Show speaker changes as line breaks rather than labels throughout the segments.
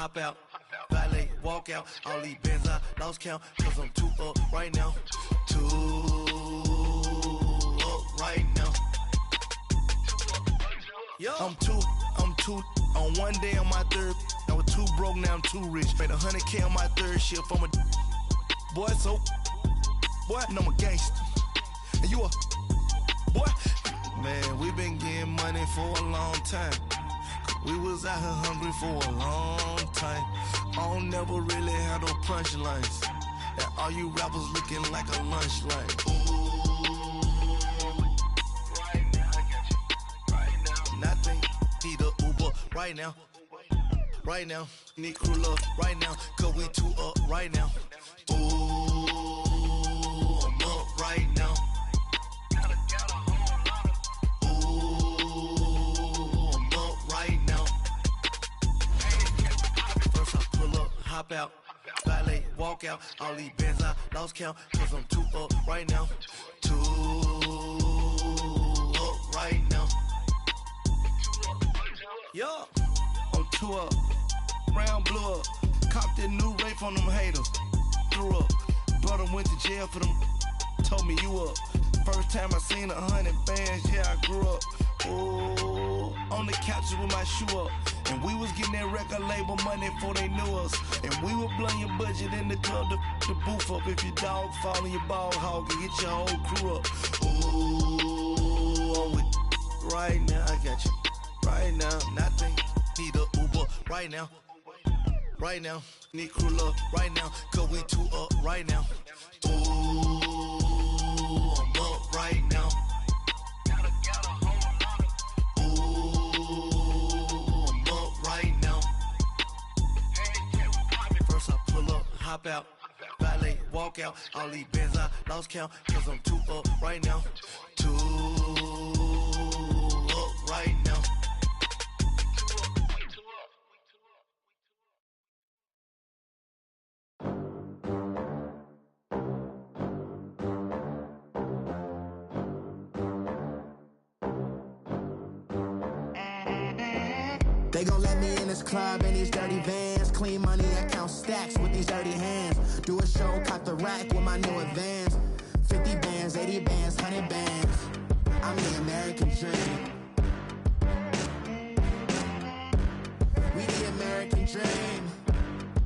hop out, valet, walk out. All these bands I lost count, cause I'm too up right now. Too up right now. Yo. I'm too on one day on my third. I was too broke, now I'm too rich. Made 100K on my third shift. I'm a boy, so boy, and I'm a gangster. And you a boy. Man, we been getting money for a long time. We was out here hungry for a long time. I don't never really have no punchlines. And all you rappers looking like a lunch line. Ooh, right now, I got you. Right now, nothing. Need a Uber right now. Right now, need crew love right now. Cause we too up right now. Ooh, I'm up right now. Hop out, valet, walk out. All these bands I lost count, cause I'm too up right now. Too up right now. Yo, I'm too up. Round blew up. Copped that new rape on them haters. Threw up. Brother went to jail for them. Told me you up. First time I seen 100 bands, yeah, I grew up. Ooh, on the couches with my shoe up. And we was getting that record label money before they knew us. And we were blowing your budget in the club to boof up. If your dog fall in your ball hog and get your whole crew up. Ooh, I'm with right now, I got you. Right now, nothing. Need a Uber right now. Right now, need crew love right now. Cause we too up right now. Ooh, I'm up right now. Hop out, valet, walk out. All these bands I lost count, cause I'm too up right now. Too up right now.
They gon' let me in this club in these dirty vans. Clean money, I count stacks with these dirty hands. Do a show, cut the rack with my new advance. 50 bands, 80 bands, 100 bands. I'm the American dream. We the American dream.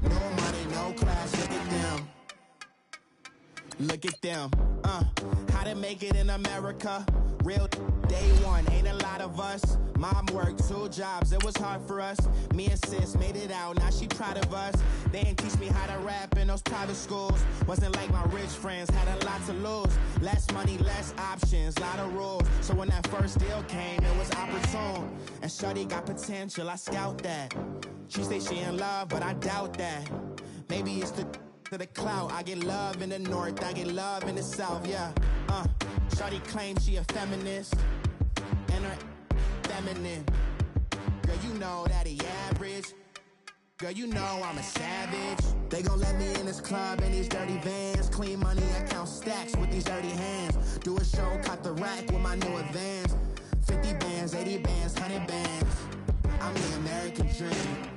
No money, no class, look at them. Look at them, how to make it in America. Real day one, ain't a lot of us. Mom worked 2 jobs, it was hard for us. Me and sis made it out, now she proud of us. They didn't teach me how to rap in those private schools. Wasn't like my rich friends, had a lot to lose. Less money, less options, lot of rules. So when that first deal came, it was opportune. And shorty got potential, I scout that. She say she in love, but I doubt that. Maybe it's to the clout. I get love in the north, I get love in the south, yeah. Shorty claims she a feminist, and her feminine. Girl, you know that he average. Girl, you know I'm a savage. They gon' let me in this club in these dirty vans. Clean money, I count stacks with these dirty hands. Do a show, cut the rack with my new advance. 50 bands, 80 bands, 100 bands. I'm the American dream.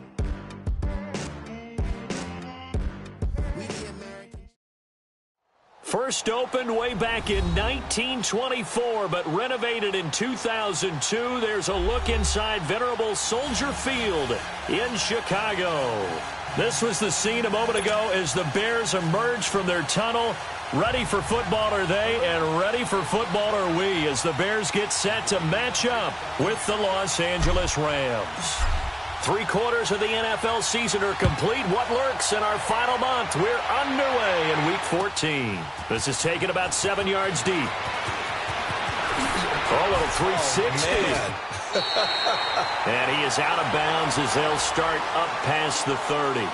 First opened way back in 1924, but renovated in 2002. There's a look inside venerable Soldier Field in Chicago. This was the scene a moment ago as the Bears emerged from their tunnel. Ready for football are they, and ready for football are we, as the Bears get set to match up with the Los Angeles Rams. 3/4 of the NFL season are complete. What lurks in our final month? We're underway in Week 14. This is taken about 7 yards deep. Oh, a little 360. And he is out of bounds as they'll start up past the 30.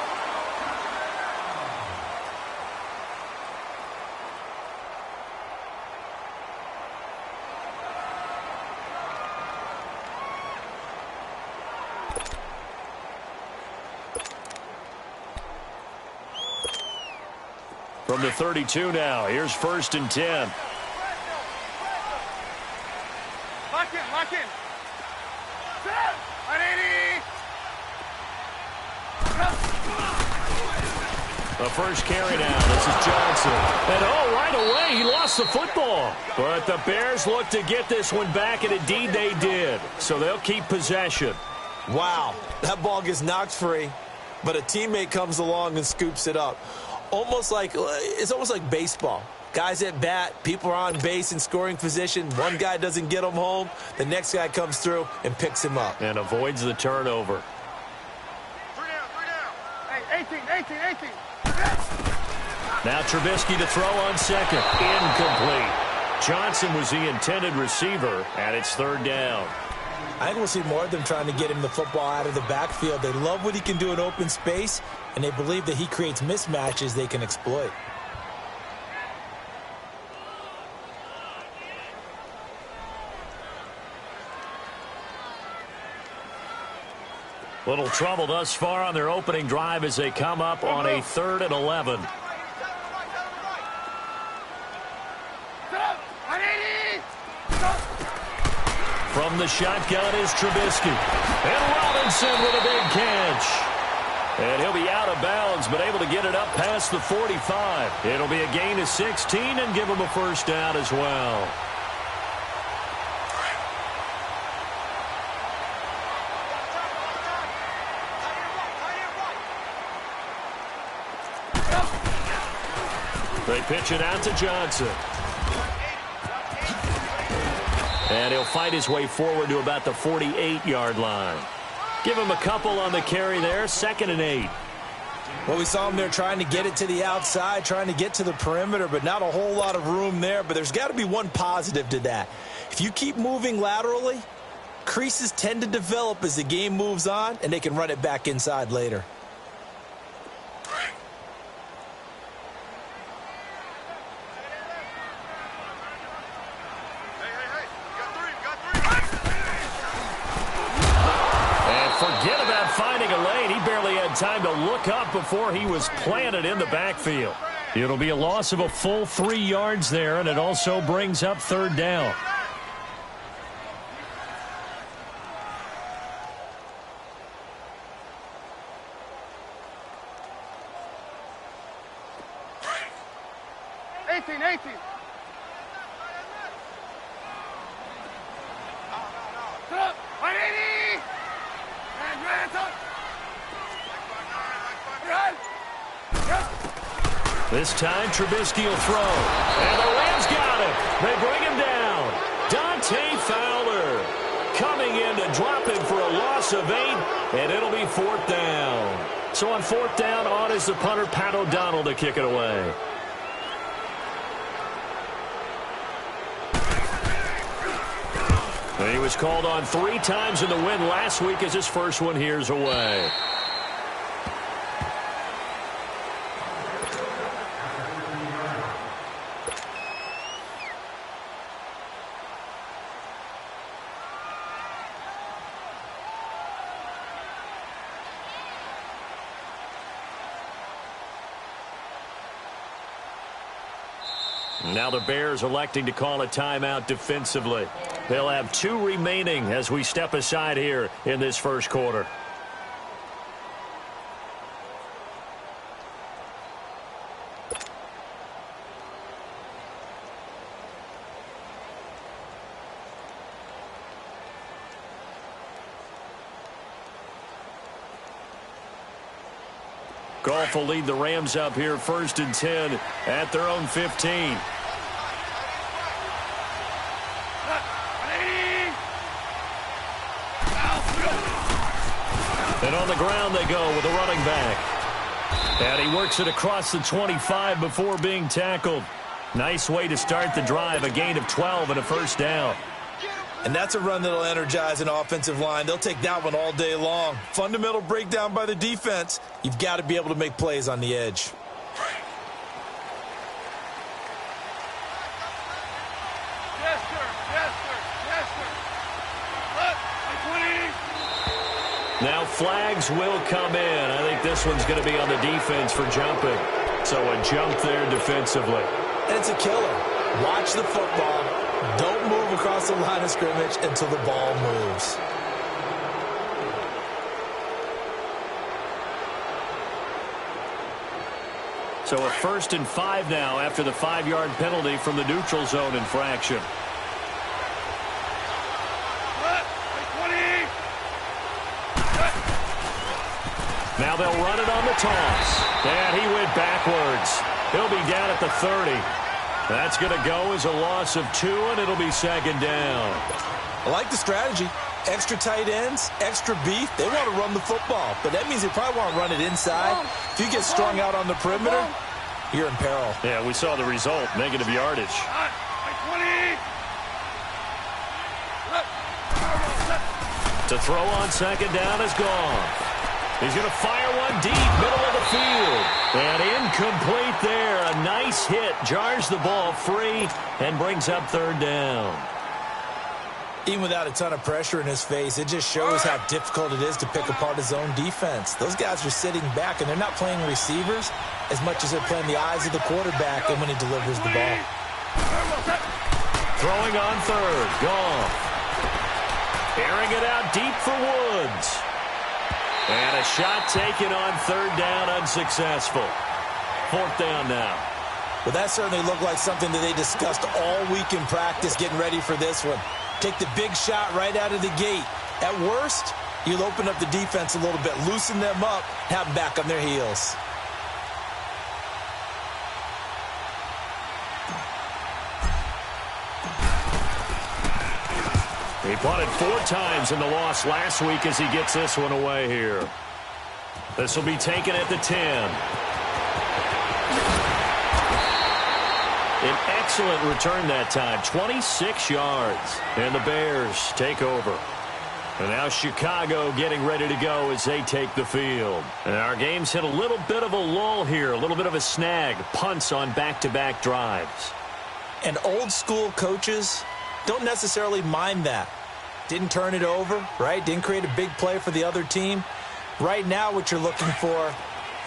From the 32 now, here's 1st and 10.
Lock in, lock in. 180.
A first carry now. This is Johnson. And, right away, he lost the football. But the Bears look to get this one back, and indeed they did. So they'll keep possession.
Wow, that ball gets knocked free, but a teammate comes along and scoops it up. It's almost like baseball. Guys at bat, people are on base in scoring position. One guy doesn't get him home. The next guy comes through and picks him up.
And avoids the turnover.
3 down. Hey, 18.
Now Trubisky to throw on second. Incomplete. Johnson was the intended receiver, and it's third down.
I think we'll see more of them trying to get him the football out of the backfield. They love what he can do in open space, and they believe that he creates mismatches they can exploit.
Little trouble thus far on their opening drive as they come up on a 3rd and 11. From the shotgun is Trubisky. And Robinson with a big catch. And he'll be out of bounds, but able to get it up past the 45. It'll be a gain of 16 and give him a first down as well. They pitch it out to Johnson. And he'll fight his way forward to about the 48-yard line. Give him a couple on the carry there, 2nd and 8.
Well, we saw him there trying to get it to the outside, trying to get to the perimeter, but not a whole lot of room there. But there's got to be one positive to that. If you keep moving laterally, creases tend to develop as the game moves on, and they can run it back inside later.
Time to look up before he was planted in the backfield. It'll be a loss of a full 3 yards there, and it also brings up 3rd down. This time, Trubisky will throw. And the Rams got him. They bring him down. Dante Fowler coming in to drop him for a loss of 8, and it'll be 4th down. So on 4th down, on is the punter, Pat O'Donnell, to kick it away. And he was called on 3 times in the win last week as his first one here's away. Now the Bears electing to call a timeout defensively. They'll have 2 remaining as we step aside here in this first quarter. Goff will lead the Rams up here 1st and 10 at their own 15. And on the ground they go with a running back. And he works it across the 25 before being tackled. Nice way to start the drive, a gain of 12 and a first down.
And that's a run that'll energize an offensive line. They'll take that one all day long. Fundamental breakdown by the defense. You've got to be able to make plays on the edge.
Yes, sir. Yes, sir. Yes, sir.
Now flags will come in. I think this one's going to be on the defense for jumping. So a jump there defensively.
And it's a killer. Watch the football. Don't move across the line of scrimmage until the ball moves.
So a 1st and 5 now after the 5-yard penalty from the neutral zone infraction. Now they'll run it on the toss. And he went backwards. He'll be down at the 30. That's going to go as a loss of 2, and it'll be 2nd down.
I like the strategy. Extra tight ends, extra beef. They want to run the football, but that means they probably want to run it inside. If you get strung out on the perimeter, you're in peril.
Yeah, we saw the result, negative yardage. To throw on 2nd down is gone. He's going to fire one deep, middle of the field. And incomplete there. A nice hit. Jars the ball free and brings up 3rd down.
Even without a ton of pressure in his face, it just shows how difficult it is to pick apart his own defense. Those guys are sitting back, and they're not playing receivers as much as they're playing the eyes of the quarterback and when he delivers the ball.
Throwing on 3rd. Gone. Airing it out deep for Woods. And a shot taken on 3rd down, unsuccessful. 4th down now.
Well, that certainly looked like something that they discussed all week in practice getting ready for this one. Take the big shot right out of the gate. At worst, you'll open up the defense a little bit, loosen them up, have them back on their heels.
He punted 4 times in the loss last week as he gets this one away here. This will be taken at the 10. An excellent return that time, 26 yards. And the Bears take over. And now Chicago getting ready to go as they take the field. And our game's hit a little bit of a lull here, a little bit of a snag. Punts on back-to-back drives.
And old school coaches don't necessarily mind that. Didn't turn it over, right? Didn't create a big play for the other team. Right now what you're looking for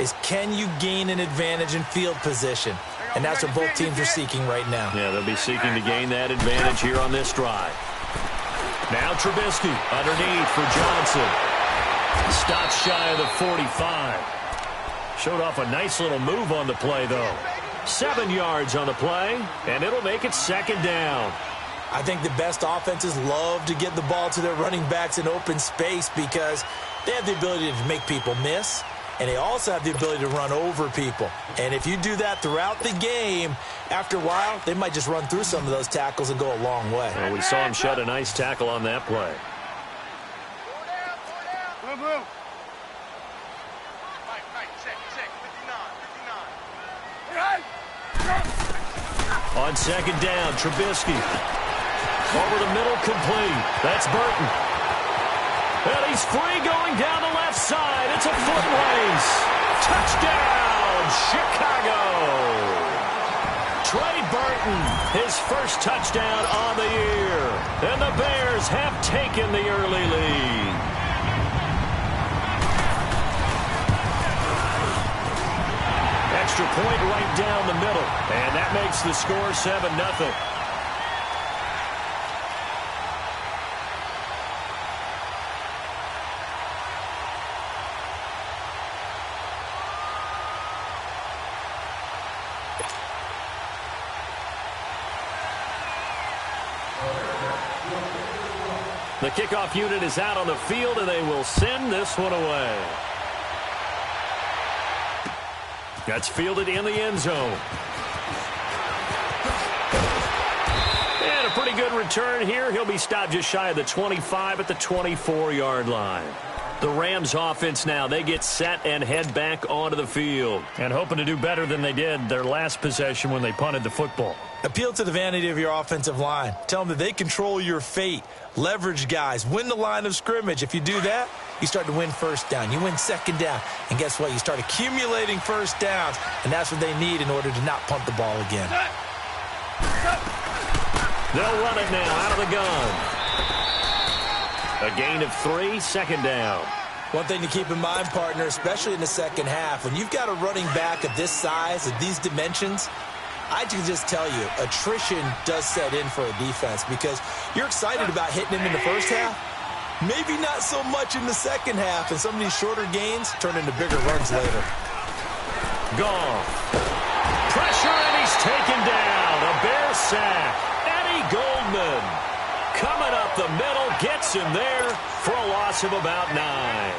is, can you gain an advantage in field position? And that's what both teams are seeking right now.
Yeah, they'll be seeking to gain that advantage here on this drive. Now Trubisky underneath for Johnson. Stops shy of the 45. Showed off a nice little move on the play, though. 7 yards on the play, and it'll make it 2nd down.
I think the best offenses love to get the ball to their running backs in open space because they have the ability to make people miss, and they also have the ability to run over people. And if you do that throughout the game, after a while, they might just run through some of those tackles and go a long way.
Well, we saw him shed a nice tackle on that play. On 2nd down, Trubisky. Over the middle, complete. That's Burton. And he's free going down the left side. It's a foot race. Touchdown, Chicago. Trey Burton, his first touchdown on the year. And the Bears have taken the early lead. Extra point right down the middle. And that makes the score 7-0. The kickoff unit is out on the field, and they will send this one away. That's fielded in the end zone. And a pretty good return here. He'll be stopped just shy of the 25 at the 24-yard line. The Rams offense now, they get set and head back onto the field. And hoping to do better than they did their last possession when they punted the football.
Appeal to the vanity of your offensive line. Tell them that they control your fate. Leverage guys. Win the line of scrimmage. If you do that, you start to win 1st down. You win 2nd down. And guess what? You start accumulating 1st downs. And that's what they need in order to not punt the ball again.
They'll run it now out of the gun. A gain of 3, 2nd down.
One thing to keep in mind, partner, especially in the second half, when you've got a running back of this size, of these dimensions, I can just tell you, attrition does set in for a defense because you're excited about hitting him in the first half. Maybe not so much in the second half, and some of these shorter gains turn into bigger runs later.
Goff. Pressure, and he's taken down. A Bear sack. Eddie Goldman coming up the middle, gets him there for a loss of about 9.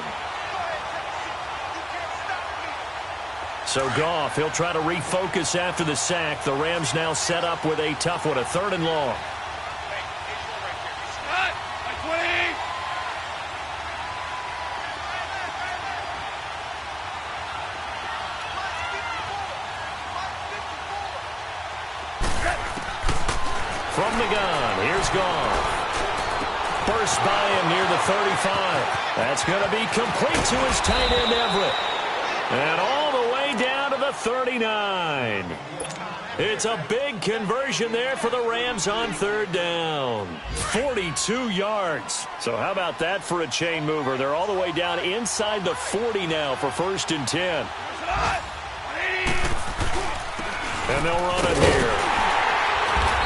So Goff, he'll try to refocus after the sack. The Rams now set up with a tough one, a 3rd and long. From the gun, here's Goff. Burst by him near the 35. That's going to be complete to his tight end, Everett. And all the way down to the 39. It's a big conversion there for the Rams on 3rd down. 42 yards. So how about that for a chain mover? They're all the way down inside the 40 now for 1st and 10. And they'll run it here.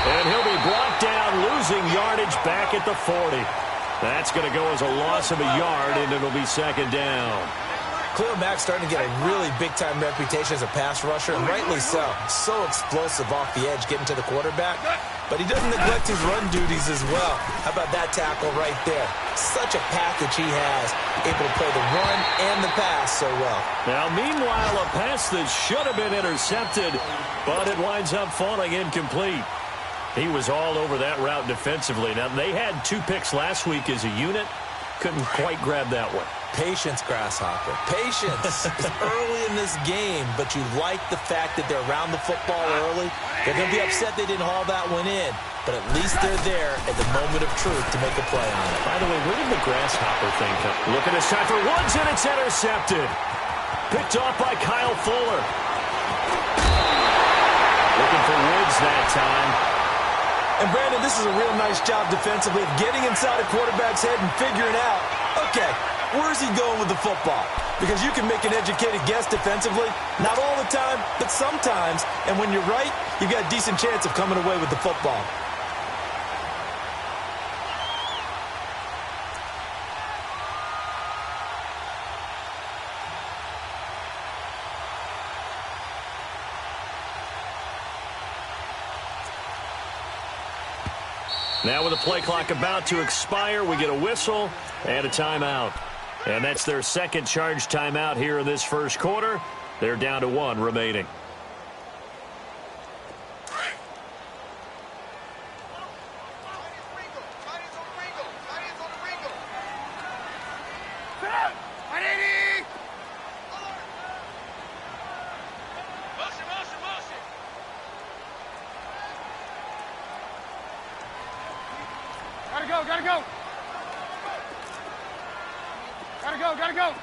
And he'll be brought down, losing yardage back at the 40. That's going to go as a loss of a yard, and it'll be 2nd down.
Khalil Mack's starting to get a really big-time reputation as a pass rusher, and rightly so. So explosive off the edge getting to the quarterback. But he doesn't neglect his run duties as well. How about that tackle right there? Such a package he has, able to play the run and the pass so well.
Now, meanwhile, a pass that should have been intercepted, but it winds up falling incomplete. He was all over that route defensively. Now, they had 2 picks last week as a unit. Couldn't quite grab that one.
Patience, Grasshopper. Patience is early in this game, but you like the fact that they're around the football early. They're going to be upset they didn't haul that one in, but at least they're there at the moment of truth to make a play on it.
By the way, where did the Grasshopper thing come? Look at this time for Woods, and it's intercepted. Picked off by Kyle Fuller. Looking for Woods that time.
And, Brandon, this is a real nice job defensively of getting inside a quarterback's head and figuring out, okay, where's he going with the football? Because you can make an educated guess defensively, not all the time, but sometimes. And when you're right, you've got a decent chance of coming away with the football.
Now with the play clock about to expire, we get a whistle and a timeout. And that's their 2nd charge timeout here in this 1st quarter. They're down to 1 remaining.
Gotta go.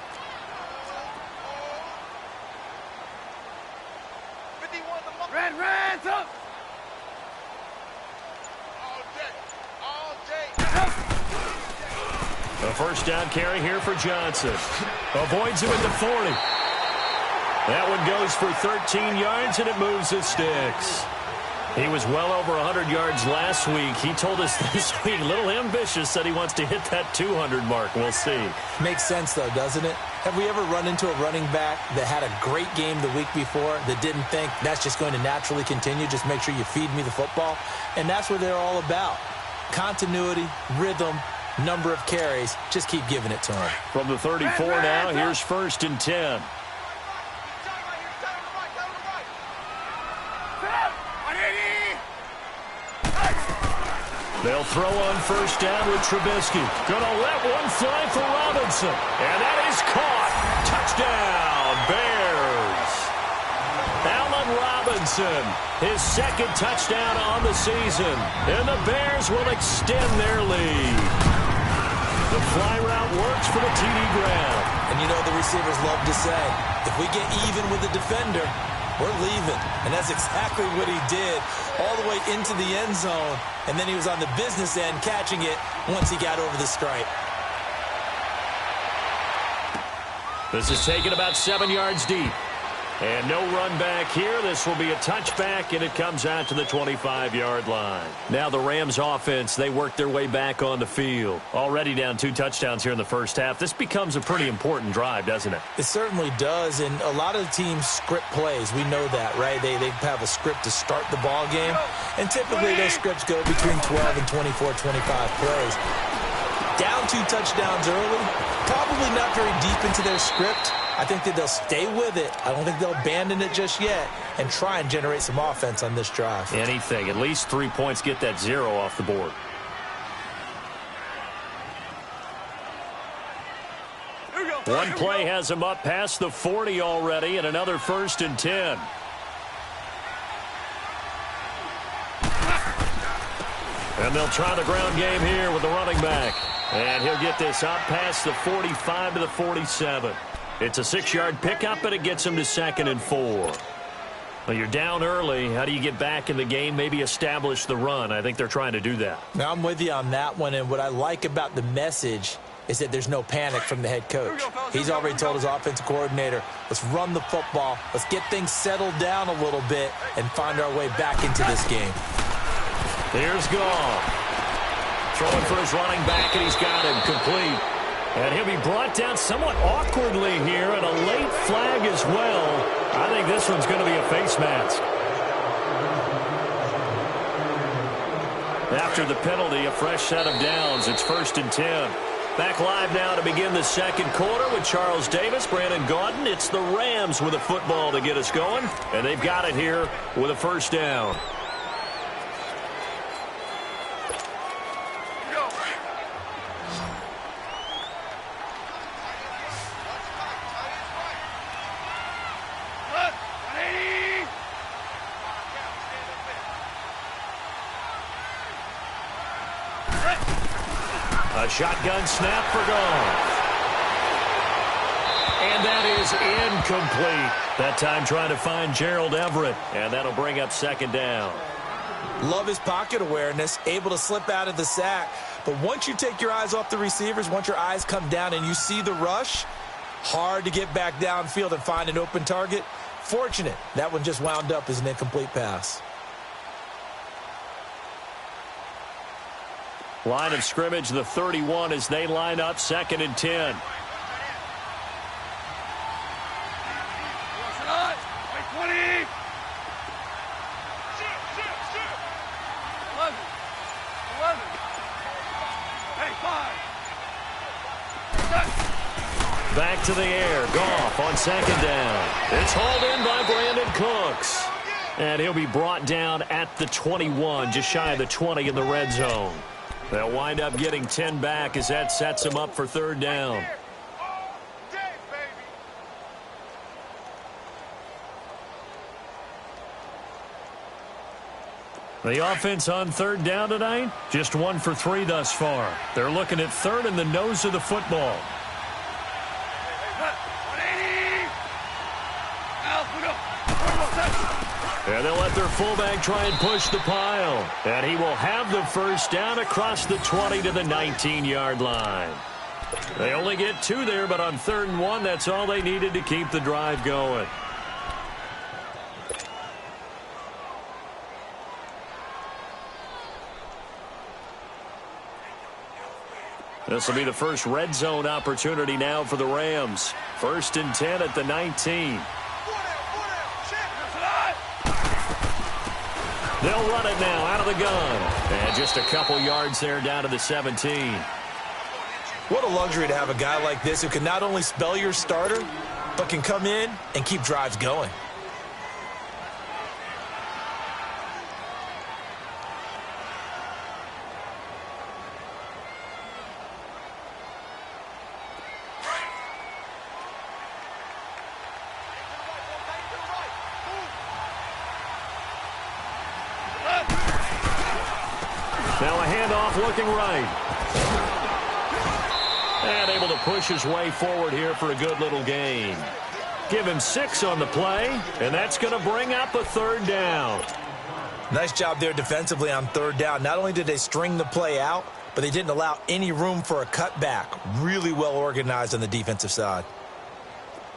51, Red, up. All day.
A 1st down carry here for Johnson. Avoids him at the 40. That one goes for 13 yards, and it moves the sticks. He was well over 100 yards last week. He told us this week, a little ambitious, said he wants to hit that 200 mark. We'll see.
Makes sense, though, doesn't it? Have we ever run into a running back that had a great game the week before that didn't think that's just going to naturally continue? Just make sure you feed me the football. And that's what they're all about. Continuity, rhythm, number of carries. Just keep giving it to him.
From the 34 now, here's 1st and 10. They'll throw on 1st down with Trubisky. Gonna let one fly for Robinson. And that is caught. Touchdown, Bears. Allen Robinson, his 2nd touchdown on the season. And the Bears will extend their lead. The fly route works for the TD Graham.
And you know the receivers love to say, if we get even with the defender, we're leaving. And that's exactly what he did all the way into the end zone. And then he was on the business end catching it once he got over the stripe.
This is taken about 7 yards deep. And no run back here. This will be a touchback, and it comes out to the 25-yard line. Now the Rams offense, they work their way back on the field. Already down 2 touchdowns here in the first half. This becomes a pretty important drive, doesn't it?
It certainly does, and a lot of the teams script plays. We know that, right? They have a script to start the ball game, and typically those scripts go between 12 and 24, 25 plays. Down 2 touchdowns early, probably not very deep into their script. I think that they'll stay with it. I don't think they'll abandon it just yet and try and generate some offense on this drive.
Anything. At least 3 points, get that 0 off the board. One play has them up past the 40 already, and another 1st and 10. And they'll try the ground game here with the running back. And he'll get this up past the 45 to the 47. It's a 6-yard pickup, and it gets him to 2nd and 4. Well, you're down early. How do you get back in the game, maybe establish the run? I think they're trying to do that.
Now, I'm with you on that one, and what I like about the message is that there's no panic from the head coach. He's already told his offensive coordinator, let's run the football, let's get things settled down a little bit and find our way back into this game.
Here's Goff. Throwing for his running back, and he's got him complete. And he'll be brought down somewhat awkwardly here, and a late flag as well. I think this one's going to be a face mask. After the penalty, a fresh set of downs. It's 1st and 10. Back live now to begin the second quarter with Charles Davis, Brandon Gaudin. It's the Rams with a football to get us going, and they've got it here with a 1st down. A shotgun snap for Goff. And that is incomplete. That time trying to find Gerald Everett. And that'll bring up 2nd down.
Love his pocket awareness, able to slip out of the sack. But once you take your eyes off the receivers, once your eyes come down and you see the rush, hard to get back downfield and find an open target. Fortunate, that one just wound up as an incomplete pass.
Line of scrimmage, the 31 as they line up 2nd and 10. Back to the air. Goff on 2nd down. It's hauled in by Brandon Cooks. And he'll be brought down at the 21, just shy of the 20 in the red zone. They'll wind up getting 10 back as that sets them up for 3rd down. The offense on 3rd down tonight, just 1 for 3 thus far. They're looking at 3rd in the nose of the football. And they'll let their fullback try and push the pile. And he will have the 1st down across the 20 to the 19-yard line. They only get 2 there, but on 3rd and 1, that's all they needed to keep the drive going. This will be the first red zone opportunity now for the Rams. 1st and 10 at the 19. They'll run it now out of the gun. And just a couple yards there down to the 17.
What a luxury to have a guy like this who can not only spell your starter, but can come in and keep drives going.
Now a handoff looking right. And able to push his way forward here for a good little gain. Give him 6 on the play, and that's going to bring up a 3rd down.
Nice job there defensively on 3rd down. Not only did they string the play out, but they didn't allow any room for a cutback. Really well organized on the defensive side.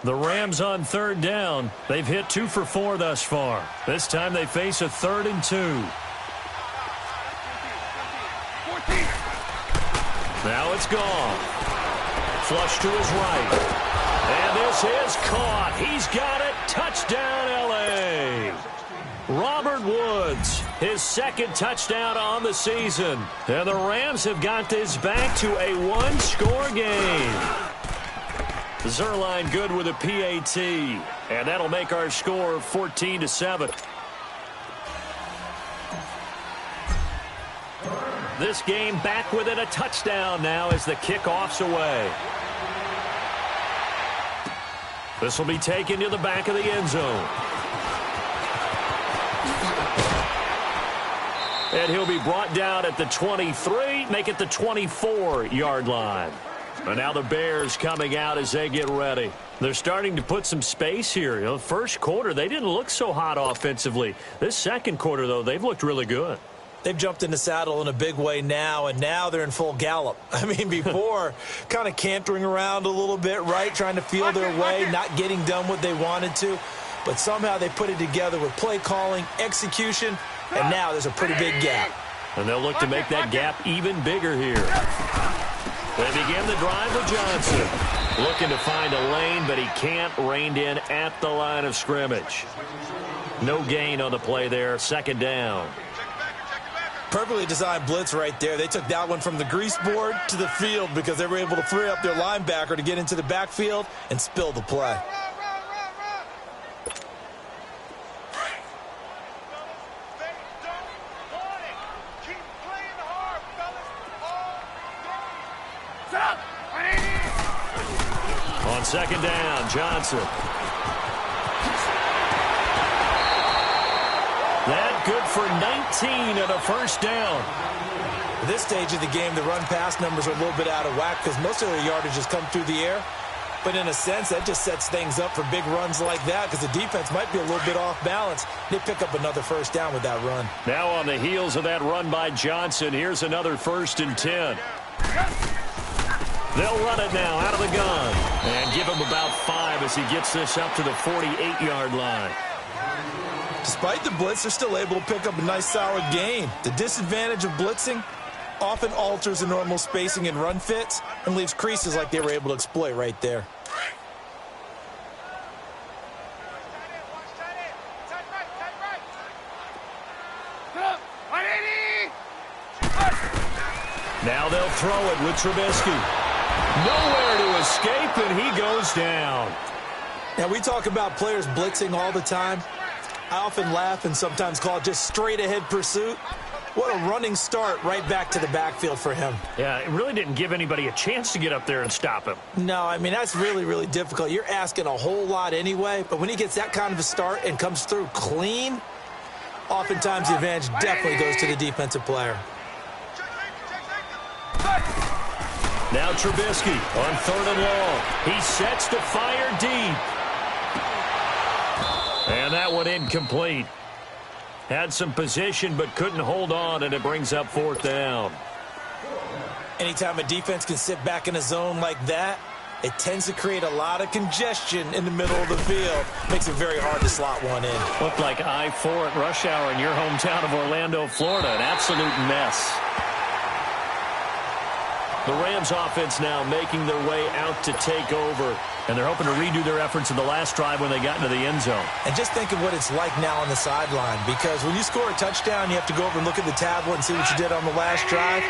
The Rams on third down. They've hit 2 for 4 thus far. This time they face a 3rd and 2. Now it's gone. Flush to his right. And this is caught. He's got it. Touchdown, L.A. Robert Woods, his 2nd touchdown on the season. And the Rams have got this back to a 1-score game. Zerline good with a PAT. And that'll make our score 14-7. This game back within a touchdown now as the kickoff's away. This will be taken to the back of the end zone. And he'll be brought down at the 23, make it the 24-yard line. And now the Bears coming out as they get ready. They're starting to put some space here. You know, first quarter, they didn't look so hot offensively. This second quarter, though, they've looked really good.
They've jumped in the saddle in a big way now, and now they're in full gallop. I mean, before, kind of cantering around a little bit, right, trying to feel their way, not getting done what they wanted to. But somehow they put it together with play calling, execution, and now there's a pretty big gap.
And they'll look to make that gap even bigger here. They begin the drive with Johnson. Looking to find a lane, but he can't. Reined in at the line of scrimmage. No gain on the play there. 2nd down.
Perfectly designed blitz right there. They took that one from the grease board to the field because they were able to free up their linebacker to get into the backfield and spill the play.
On 2nd down, Johnson. That good for 19 and a 1st down.
At this stage of the game, the run-pass numbers are a little bit out of whack because most of their yardage has come through the air. But in a sense, that just sets things up for big runs like that because the defense might be a little bit off balance. They pick up another 1st down with that run.
Now on the heels of that run by Johnson, here's another 1st and 10. They'll run it now out of the gun and give him about 5 as he gets this up to the 48-yard line.
Despite the blitz, they're still able to pick up a nice, solid gain. The disadvantage of blitzing often alters the normal spacing and run fits and leaves creases like they were able to exploit right there.
Now they'll throw it with Trubisky. Nowhere to escape, and he goes down.
Now, we talk about players blitzing all the time. I often laugh and sometimes call it just straight-ahead pursuit. What a running start right back to the backfield for him.
Yeah, it really didn't give anybody a chance to get up there and stop him.
No, I mean, that's really, really difficult. You're asking a whole lot anyway, but when he gets that kind of a start and comes through clean, oftentimes the advantage definitely goes to the defensive player.
Now Trubisky on 3rd and long. He sets to fire deep. And that one incomplete. Had some position but couldn't hold on, and it brings up 4th down.
Anytime a defense can sit back in a zone like that, it tends to create a lot of congestion in the middle of the field. Makes it very hard to slot one in.
Looked like I-4 at rush hour in your hometown of Orlando, Florida. An absolute mess. The Rams offense now making their way out to take over. And they're hoping to redo their efforts in the last drive when they got into the end zone.
And just think of what it's like now on the sideline. Because when you score a touchdown, you have to go over and look at the tablet and see what you did on the last drive.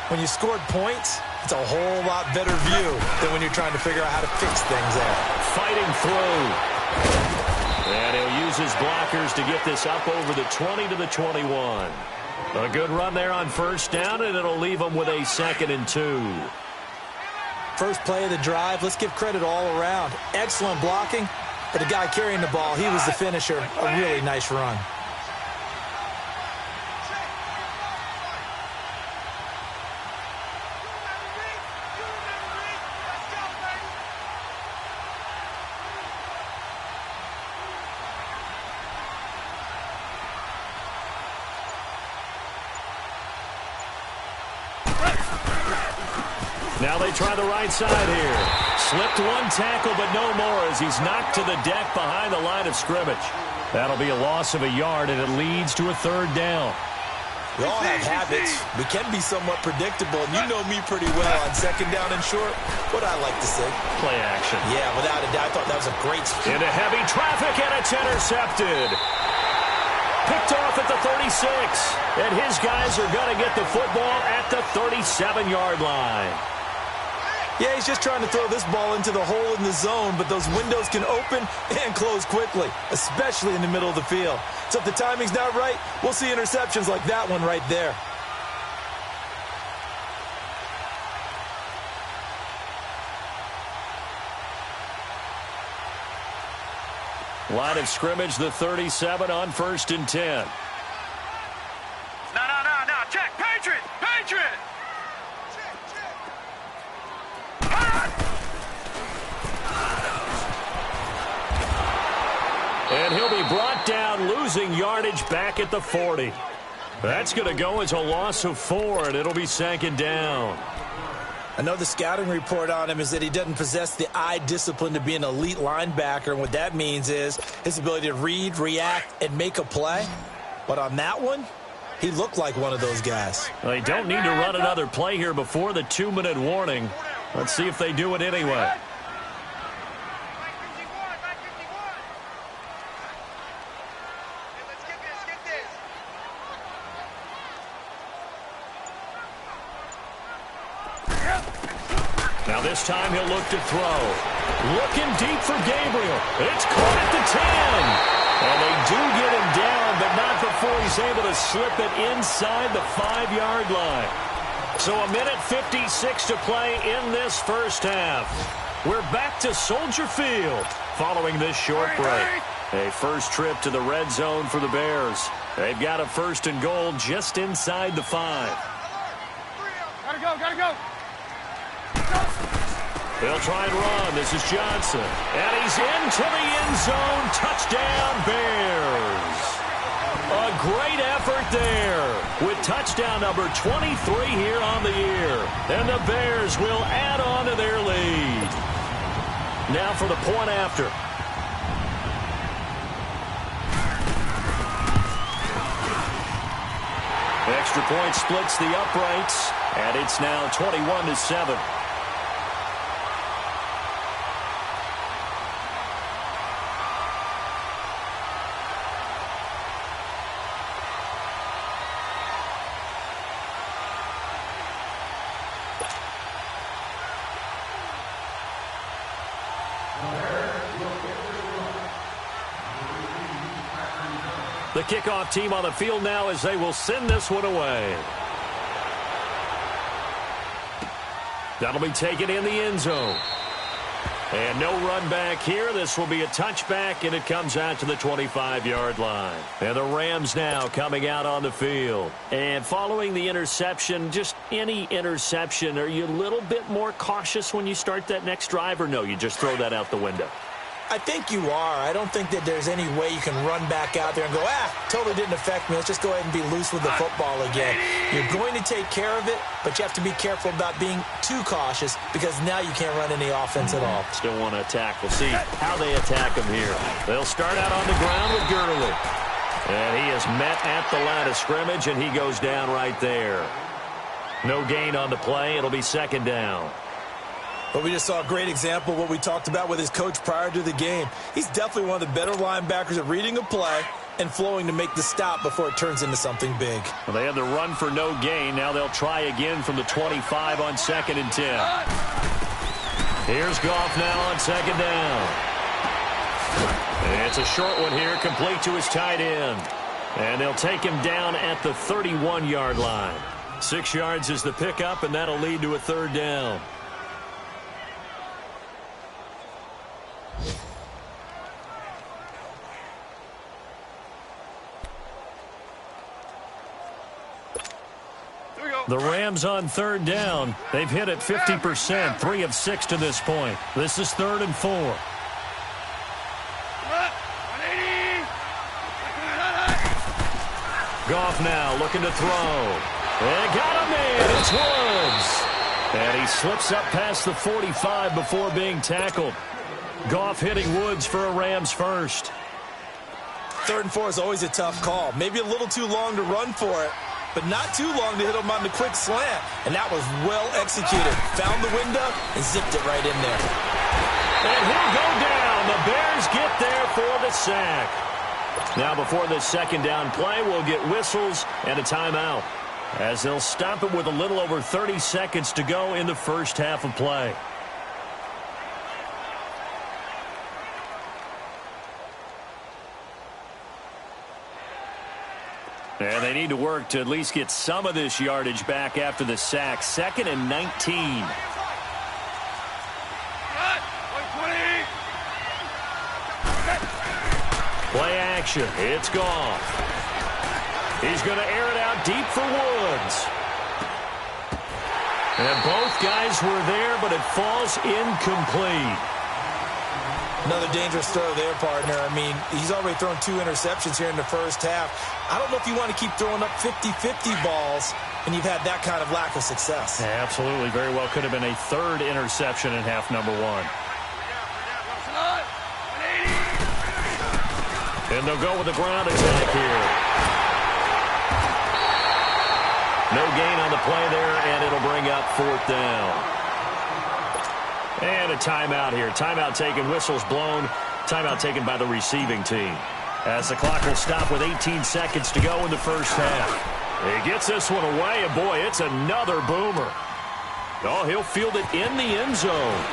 When you scored points, it's a whole lot better view than when you're trying to figure out how to fix things there.
Fighting through. And he'll use his blockers to get this up over the 20 to the 21. A good run there on 1st down, and it'll leave them with a 2nd and 2.
First play of the drive, let's give credit all around. Excellent blocking, but the guy carrying the ball, he was the finisher. A really nice run.
Now they try the right side here. Slipped one tackle, but no more as he's knocked to the deck behind the line of scrimmage. That'll be a loss of a yard, and it leads to a third down.
We all have habits. We can be somewhat predictable, and you know me pretty well. On second down and short, what I like to say.
Play action.
Yeah, without a doubt. I thought that was a great...
Into heavy traffic, and it's intercepted. Picked off at the 36. And his guys are going to get the football at the 37-yard line.
Yeah, he's just trying to throw this ball into the hole in the zone, but those windows can open and close quickly, especially in the middle of the field. So if the timing's not right, we'll see interceptions like that one right there.
Line of scrimmage, the 37 on 1st and 10.
No. Check. Patriot.
And he'll be brought down, losing yardage back at the 40. That's going to go as a loss of 4, and it'll be 2nd down.
I know the scouting report on him is that he doesn't possess the eye discipline to be an elite linebacker, and what that means is his ability to read, react, and make a play. But on that one, he looked like one of those guys.
They don't need to run another play here before the 2-minute warning. Let's see if they do it anyway. Now this time he'll look to throw. Looking deep for Gabriel. It's caught at the 10. And they do get him down, but not before he's able to slip it inside the 5-yard line. So a minute 56 to play in this first half. We're back to Soldier Field following this short break. A first trip to the red zone for the Bears. They've got a 1st and goal just inside the 5.
Gotta go.
They'll try and run. This is Johnson. And he's into the end zone. Touchdown, Bears. A great effort there with touchdown number 23 here on the year. And the Bears will add on to their lead. Now for the point after. Extra point splits the uprights. And it's now 21-7. The kickoff team on the field now as they will send this one away. That'll be taken in the end zone. And no run back here. This will be a touchback, and it comes out to the 25-yard line. And the Rams now coming out on the field. And following the interception, just any interception, are you a little bit more cautious when you start that next drive, or no, you just throw that out the window?
I think you are. I don't think that there's any way you can run back out there and go, totally didn't affect me. Let's just go ahead and be loose with the football again. You're going to take care of it, but you have to be careful about being too cautious because now you can't run any offense at all.
Still want to attack. We'll see how they attack him here. They'll start out on the ground with Gurley. And he is met at the line of scrimmage, and he goes down right there. No gain on the play. It'll be 2nd down.
But we just saw a great example of what we talked about with his coach prior to the game. He's definitely one of the better linebackers at reading a play and flowing to make the stop before it turns into something big.
Well, they had the run for no gain. Now they'll try again from the 25 on 2nd and 10. Here's Goff now on 2nd down. And it's a short one here, complete to his tight end. And they'll take him down at the 31-yard line. 6 yards is the pickup, and that'll lead to a 3rd down. The Rams on 3rd down. They've hit it 50%, 3 of 6 to this point. This is 3rd and 4. Goff now looking to throw. And got him in. It's Woods. And he slips up past the 45 before being tackled. Goff hitting Woods for a Rams first.
3rd and 4 is always a tough call. Maybe a little too long to run for it, but not too long to hit him on the quick slant. And that was well executed. Found the window and zipped it right in there.
And he'll go down. The Bears get there for the sack. Now before this second down play, we'll get whistles and a timeout, as they'll stop it with a little over 30 seconds to go in the first half of play. And they need to work to at least get some of this yardage back after the sack. 2nd and 19. Play action. It's gone. He's going to air it out deep for Woods. And both guys were there, but it falls incomplete.
Another dangerous throw there, partner. I mean, he's already thrown 2 interceptions here in the first half. I don't know if you want to keep throwing up 50-50 balls when you've had that kind of lack of success.
Yeah, absolutely. Very well could have been a 3rd interception in half number 1. And they'll go with the ground attack here. No gain on the play there, and it'll bring up 4th down. And a timeout here. Timeout taken, whistles blown. Timeout taken by the receiving team, as the clock will stop with 18 seconds to go in the first half. He gets this one away, and boy, it's another boomer. Oh, he'll field it in the end zone.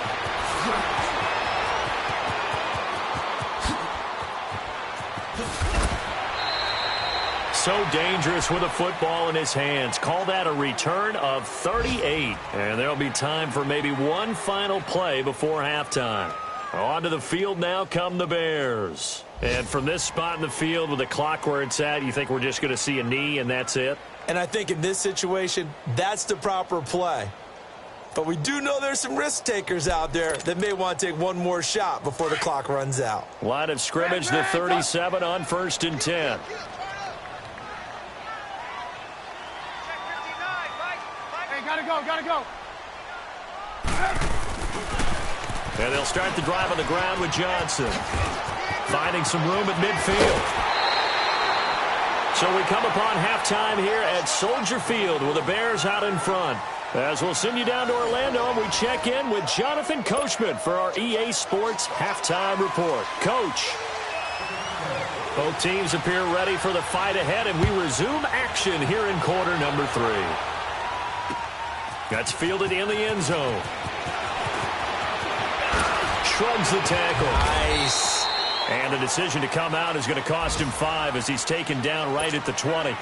So dangerous with a football in his hands. Call that a return of 38. And there'll be time for maybe one final play before halftime. Onto the field now come the Bears. And from this spot in the field with the clock where it's at, you think we're just going to see a knee and that's it?
And I think in this situation, that's the proper play. But we do know there's some risk takers out there that may want to take one more shot before the clock runs out.
Line of scrimmage, the 37 on 1st and 10.
Gotta go.
And they'll start the drive on the ground with Johnson, finding some room at midfield. So we come upon halftime here at Soldier Field with the Bears out in front. As we'll send you down to Orlando, and we check in with Jonathan Coachman for our EA Sports Halftime Report. Coach. Both teams appear ready for the fight ahead, and we resume action here in quarter number 3. That's fielded in the end zone. Shrugs the tackle.
Nice.
And the decision to come out is going to cost him 5 as he's taken down right at the 20.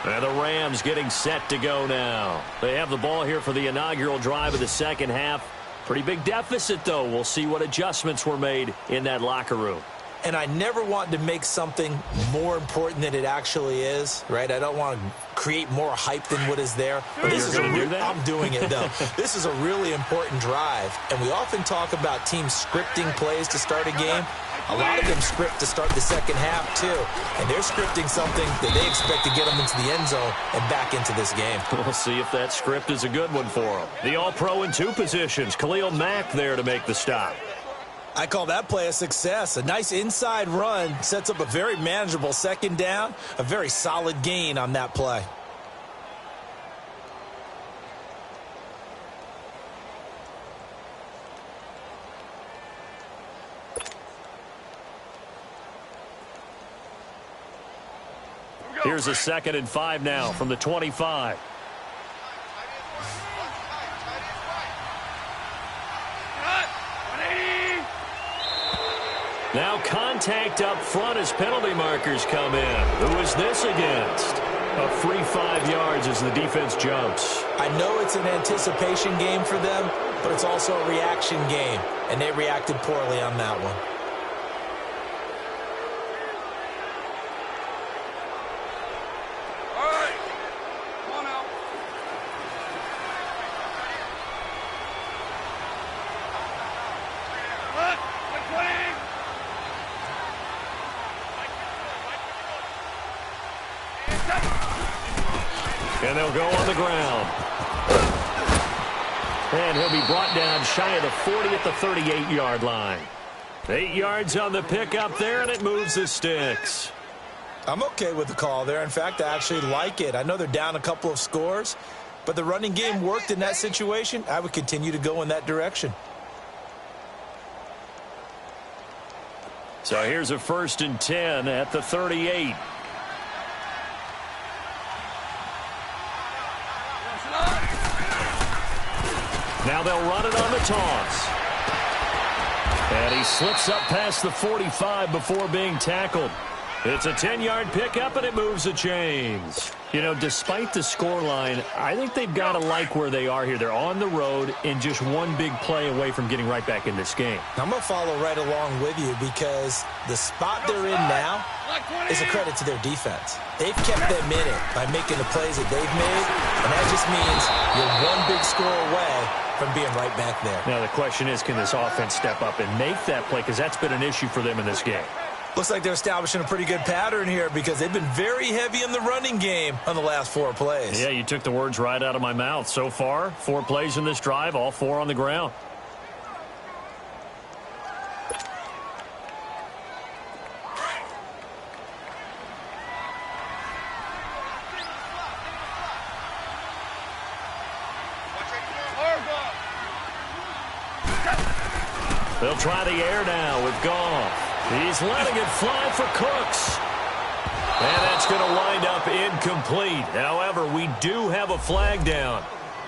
And the Rams getting set to go now. They have the ball here for the inaugural drive of the second half. Pretty big deficit, though. We'll see what adjustments were made in that locker room.
And I never want to make something more important than it actually is, right? I don't want to create more hype than what is there. But this is I'm doing it, though. This is a really important drive. And we often talk about teams scripting plays to start a game. A lot of them script to start the second half, too. And they're scripting something that they expect to get them into the end zone and back into this game.
We'll see if that script is a good one for them. The All-Pro in 2 positions. Khalil Mack there to make the stop.
I call that play a success. A nice inside run sets up a very manageable second down. A very solid gain on that play.
Here's a 2nd and 5 now from the 25. Now contact up front as penalty markers come in. Who is this against? A free 5 yards as the defense jumps.
I know it's an anticipation game for them, but it's also a reaction game, and they reacted poorly on that one.
All right. Come on out. What?
And they'll go on the ground. And he'll be brought down shy of the 40 at the 38-yard line. 8 yards on the pickup there, and it moves the sticks.
I'm okay with the call there. In fact, I actually like it. I know they're down a couple of scores, but the running game worked in that situation. I would continue to go in that direction.
So here's a 1st and 10 at the 38. Now they'll run it on the toss. And he slips up past the 45 before being tackled. It's a 10-yard pickup, and it moves the chains. You know, despite the scoreline, I think they've got to like where they are here. They're on the road and just one big play away from getting right back in this game.
I'm going to follow right along with you because the spot they're in now is a credit to their defense. They've kept them in it by making the plays that they've made, and that just means you're one big score away from being right back there.
Now the question is, can this offense step up and make that play? Because that's been an issue for them in this game.
Looks like they're establishing a pretty good pattern here because they've been very heavy in the running game on the last 4 plays.
Yeah, you took the words right out of my mouth. So far, 4 plays in this drive, all 4 on the ground. They'll try the air now with Goff. He's letting it fly for Cooks. And that's going to wind up incomplete. However, we do have a flag down.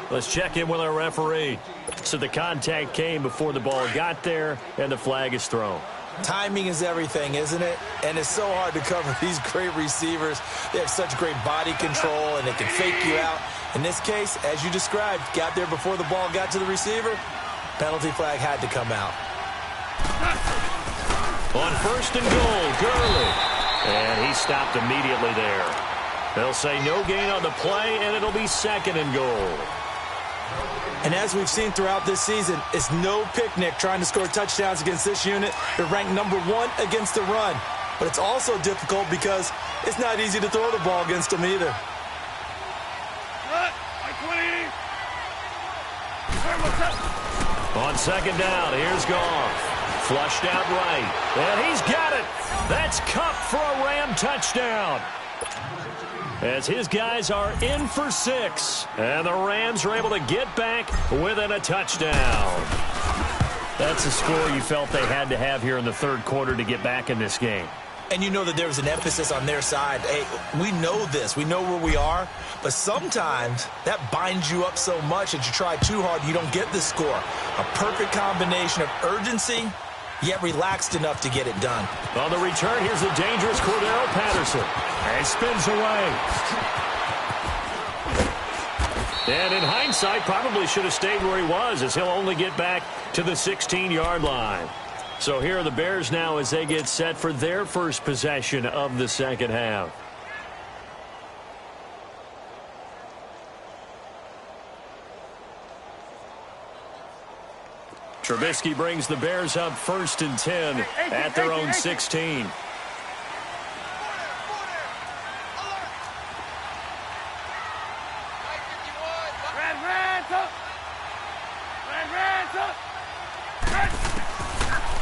Let's check in with our referee. So the contact came before the ball got there, and the flag is thrown.
Timing is everything, isn't it? And it's so hard to cover these great receivers. They have such great body control, and they can fake you out. In this case, as you described, got there before the ball got to the receiver. Penalty flag had to come out.
On 1st and goal, Gurley. And he stopped immediately there. They'll say no gain on the play, and it'll be 2nd and goal.
And as we've seen throughout this season, it's no picnic trying to score touchdowns against this unit. They're ranked number 1 against the run. But it's also difficult because it's not easy to throw the ball against them either.
On 2nd down, here's Goff. Flushed out right. And he's got it. That's Kupp for a Ram touchdown. As his guys are in for 6. And the Rams are able to get back within a touchdown. That's a score you felt they had to have here in the 3rd quarter to get back in this game.
And you know that there was an emphasis on their side. Hey, we know this. We know where we are. But sometimes that binds you up so much that you try too hard, you don't get the score. A perfect combination of urgency, yet relaxed enough to get it done.
On the return, here's the dangerous Cordero Patterson. And he spins away. And in hindsight, probably should have stayed where he was, as he'll only get back to the 16-yard line. So here are the Bears now as they get set for their first possession of the 2nd half. Trubisky brings the Bears up 1st and 10 at their own 16.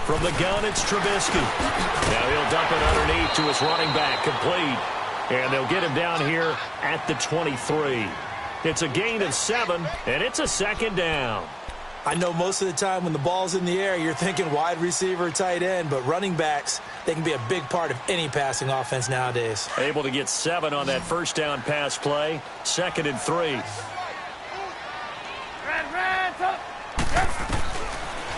From the gun, it's Trubisky. Now he'll dump it underneath to his running back, complete. And they'll get him down here at the 23. It's a gain of 7, and it's a 2nd down.
I know most of the time when the ball's in the air, you're thinking wide receiver, tight end, but running backs, they can be a big part of any passing offense nowadays.
Able to get 7 on that 1st down pass play. 2nd and 3.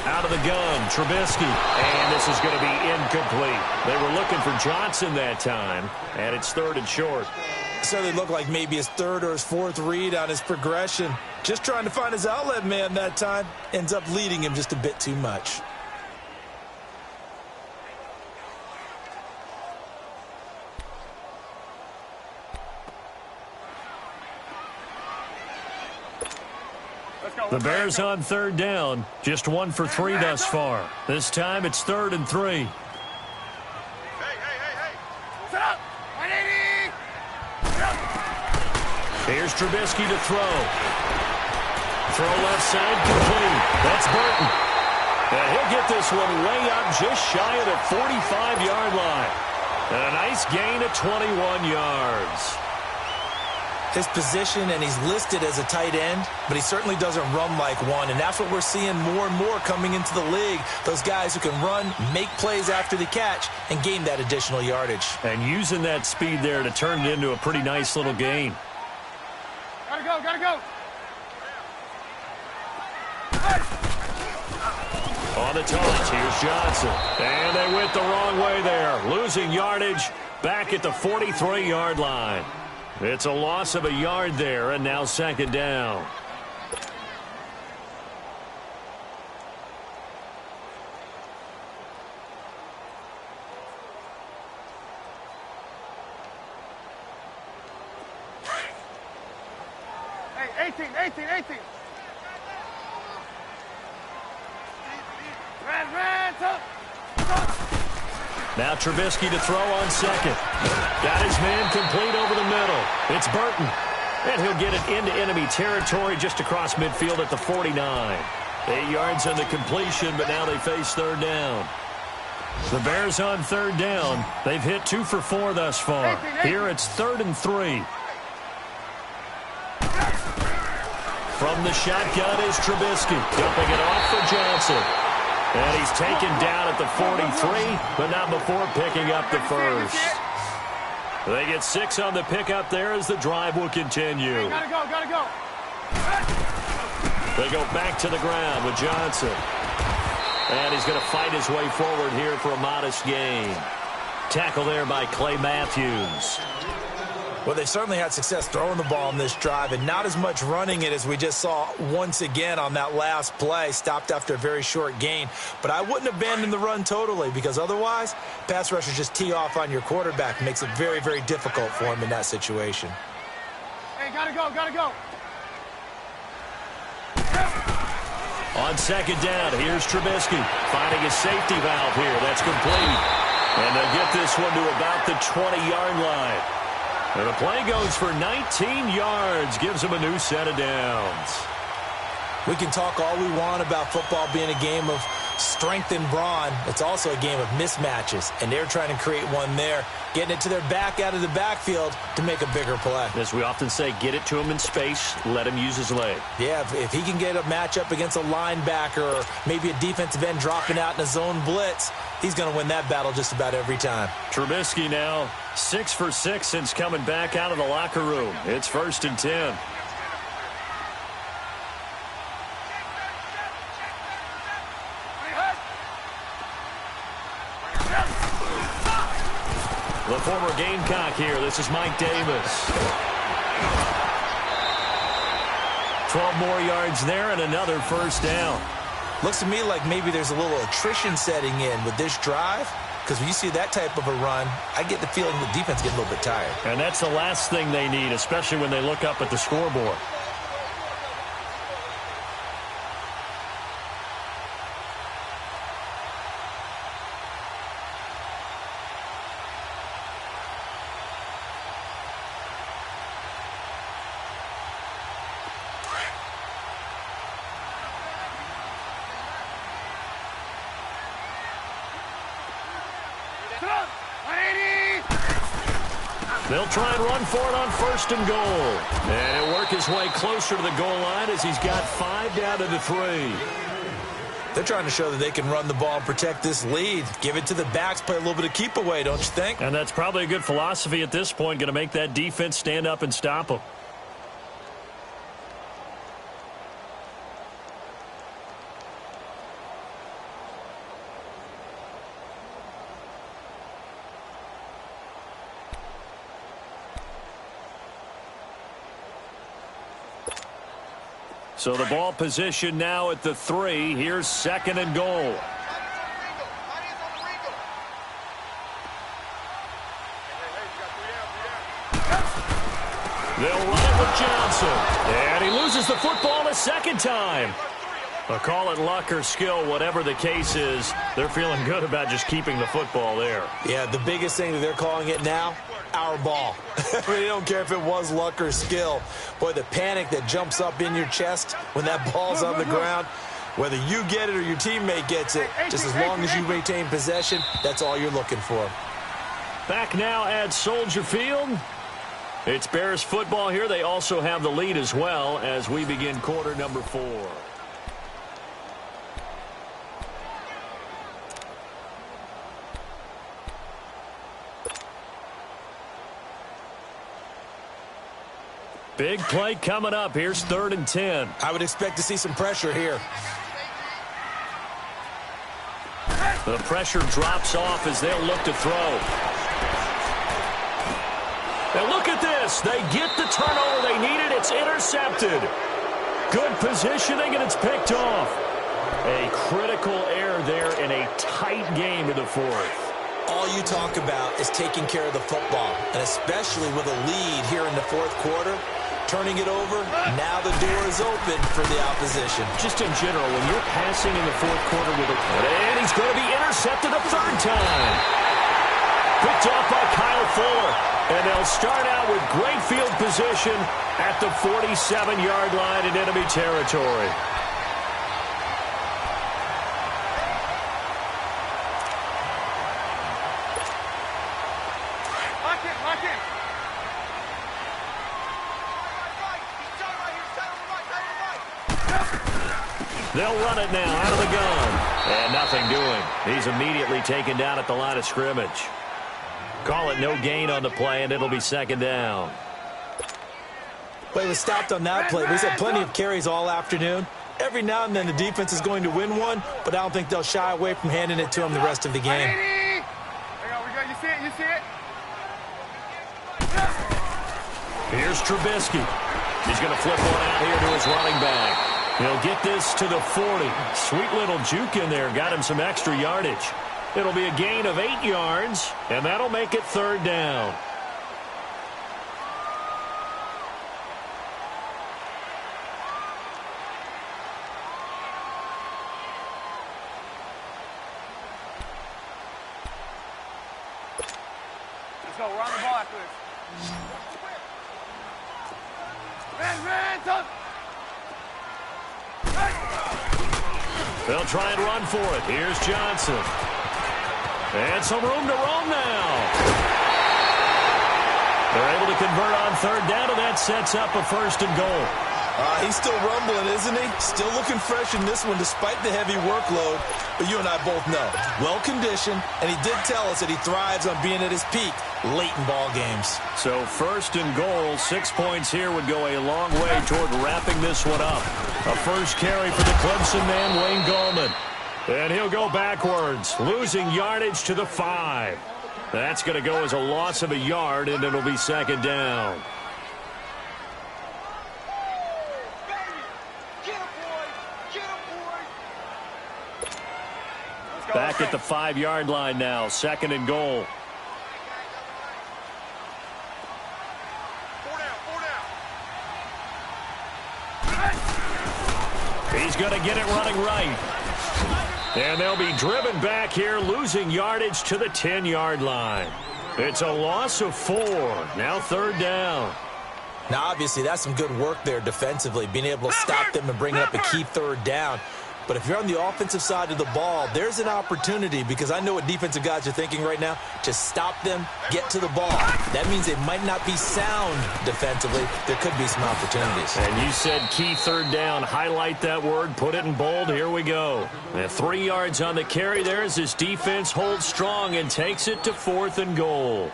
Out of the gun, Trubisky. And this is going to be incomplete. They were looking for Johnson that time, and it's 3rd and short.
So they look like maybe his 3rd or his 4th read on his progression. Just trying to find his outlet man that time. Ends up leading him just a bit too much.
The Bears on 3rd down. Just 1 for 3 thus far. This time it's 3rd and 3. Here's Trubisky to throw. Throw left side complete. That's Burton. And he'll get this one way up just shy of the 45-yard line. And a nice gain of 21 yards.
His position, and he's listed as a tight end, but he certainly doesn't run like one, and that's what we're seeing more and more coming into the league. Those guys who can run, make plays after the catch, and gain that additional yardage. And using that speed there to turn it into a pretty nice little gain.
Gotta go, gotta go.
On the toss, here's Johnson. And they went the wrong way there, losing yardage back at the 43-yard line. It's a loss of a yard there, and now second down.
Hey, 18. Ran, tough.
Now Trubisky to throw on second. Got his man complete over the middle. It's Burton. And he'll get it into enemy territory just across midfield at the 49. 8 yards on the completion, but now they face third down. The Bears on third down. They've hit 2 for 4 thus far. Here it's 3rd and 3. From the shotgun is Trubisky. Dumping it off for Johnson. And he's taken down at the 43, but not before picking up the first. They get 6 on the pickup there as the drive will continue.
Gotta go.
They go back to the ground with Johnson. And he's going to fight his way forward here for a modest gain. Tackle there by Clay Matthews.
Well, they certainly had success throwing the ball in this drive, and not as much running it as we just saw once again on that last play. Stopped after a very short gain. But I wouldn't abandon the run totally, because otherwise, pass rushers just tee off on your quarterback. Makes it very, very difficult for him in that situation.
Hey, gotta go.
On second down, here's Trubisky finding a safety valve here. That's complete. And they'll get this one to about the 20-yard line. And the play goes for 19 yards, gives him a new set of downs.
We can talk all we want about football being a game of strength and brawn. It's also a game of mismatches, and they're trying to create one there, getting it to their back out of the backfield to make a bigger play.
As we often say, get it to him in space, let him use his leg.
Yeah, if he can get a matchup against a linebacker or maybe a defensive end dropping out in a zone blitz, he's going to win that battle just about every time.
Trubisky now 6 for 6 since coming back out of the locker room. It's 1st and 10. The former Gamecock here. This is Mike Davis. 12 more yards there and another first down.
Looks to me like maybe there's a little attrition setting in with this drive, because when you see that type of a run, I get the feeling the defense getting a little bit tired.
And that's the last thing they need, especially when they look up at the scoreboard. They'll try and run for it on 1st and goal. And he'll work his way closer to the goal line as he's got 5 down to the 3.
They're trying to show that they can run the ball and protect this lead. Give it to the backs, play a little bit of keep away, don't you think?
And that's probably a good philosophy at this point, going to make that defense stand up and stop them. So the ball position now at the 3. Here's 2nd and goal. They'll run it with Johnson. And he loses the football a second time. But call it luck or skill, whatever the case is, they're feeling good about just keeping the football there.
Yeah, the biggest thing that they're calling it now, our ball. I mean, I don't care if it was luck or skill. Boy, the panic that jumps up in your chest when that ball's on the ground, whether you get it or your teammate gets it, just as long as you retain possession, that's all you're looking for.
Back now at Soldier Field. It's Bears football here. They also have the lead as well as we begin quarter number 4. Big play coming up. Here's 3rd and 10.
I would expect to see some pressure here.
The pressure drops off as they'll look to throw. And look at this. They get the turnover they needed. It's intercepted. Good positioning, and it's picked off. A critical error there in a tight game in the 4th.
All you talk about is taking care of the football, and especially with a lead here in the 4th quarter. Turning it over, now the door is open for the opposition.
Just in general, when you're passing in the 4th quarter with a... And he's going to be intercepted a 3rd time. Picked off by Kyle Fuller. And they'll start out with great field position at the 47-yard line in enemy territory.
Lock in.
They'll run it now out of the gun. And nothing doing. He's immediately taken down at the line of scrimmage. Call it no gain on the play, and it'll be 2nd down.
Play was stopped on that play. We've had plenty of carries all afternoon. Every now and then the defense is going to win one, but I don't think they'll shy away from handing it to him the rest of the game.
You see it?
Here's Trubisky. He's going to flip one out here to his running back. He'll get this to the 40. Sweet little juke in there. Got him some extra yardage. It'll be a gain of 8 yards, and that'll make it 3rd down.
Let's go. We're on the ball after this. Man,
They'll try and run for it. Here's Johnson. And some room to roam now. They're able to convert on 3rd down, and that sets up a 1st and goal.
He's still rumbling, isn't he? Still looking fresh in this one despite the heavy workload. But you and I both know, well-conditioned, and he did tell us that he thrives on being at his peak late in ball games.
So 1st and goal, 6 points here would go a long way toward wrapping this one up. A first carry for the Clemson man, Wayne Gallman. And he'll go backwards, losing yardage to the 5. That's going to go as a loss of a yard, and it'll be 2nd down. Back at the 5-yard line now, 2nd and goal. He's going to get it running right. And they'll be driven back here, losing yardage to the 10-yard line. It's a loss of 4. Now 3rd down.
Now, obviously, that's some good work there defensively, being able to stop them and bring up a key 3rd down. But if you're on the offensive side of the ball, there's an opportunity, because I know what defensive guys are thinking right now, to stop them, get to the ball. That means they might not be sound defensively. There could be some opportunities.
And you said key 3rd down. Highlight that word. Put it in bold. Here we go. And 3 yards on the carry there as this defense holds strong and takes it to 4th and goal.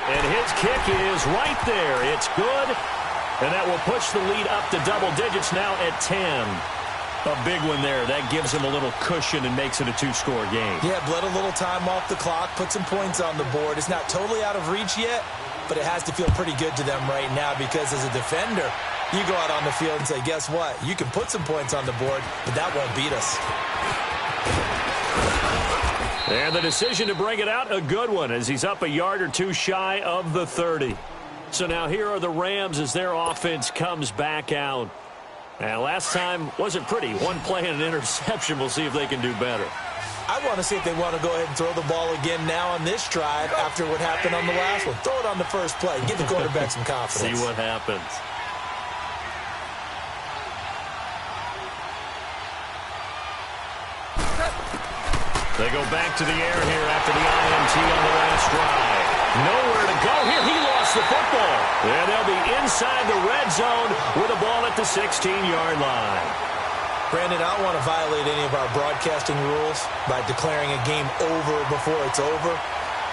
And his kick is right there. It's good. And that will push the lead up to double digits now at 10. A big one there. That gives him a little cushion and makes it a 2-score game.
Yeah, bled a little time off the clock, put some points on the board. It's not totally out of reach yet, but it has to feel pretty good to them right now, because as a defender, you go out on the field and say, guess what? You can put some points on the board, but that won't beat us.
And the decision to bring it out, a good one, as he's up a yard or 2 shy of the 30. So now here are the Rams as their offense comes back out. And last time wasn't pretty. 1 play and an interception. We'll see if they can do better.
I want to see if they want to go ahead and throw the ball again now on this drive after what happened on the last one. Throw it on the first play. Give the quarterback some confidence.
See what happens. They go back to the air here after the INT on the last drive. Nowhere to go here. He lost the football. And they'll be inside the red zone with the ball at the 16-yard line.
Brandon, I don't want to violate any of our broadcasting rules by declaring a game over before it's over.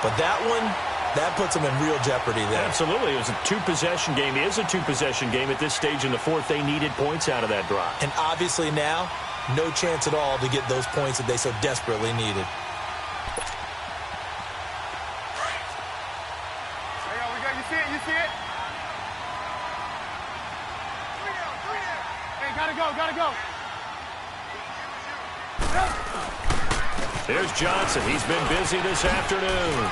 But that one, that puts them in real jeopardy there.
Absolutely. It was a two-possession game. It is a two-possession game at this stage in the fourth. They needed points out of that drive.
And obviously now, no chance at all to get those points that they so desperately needed.
You see it? You see it? Hey, gotta go.
There's Johnson. He's been busy this afternoon.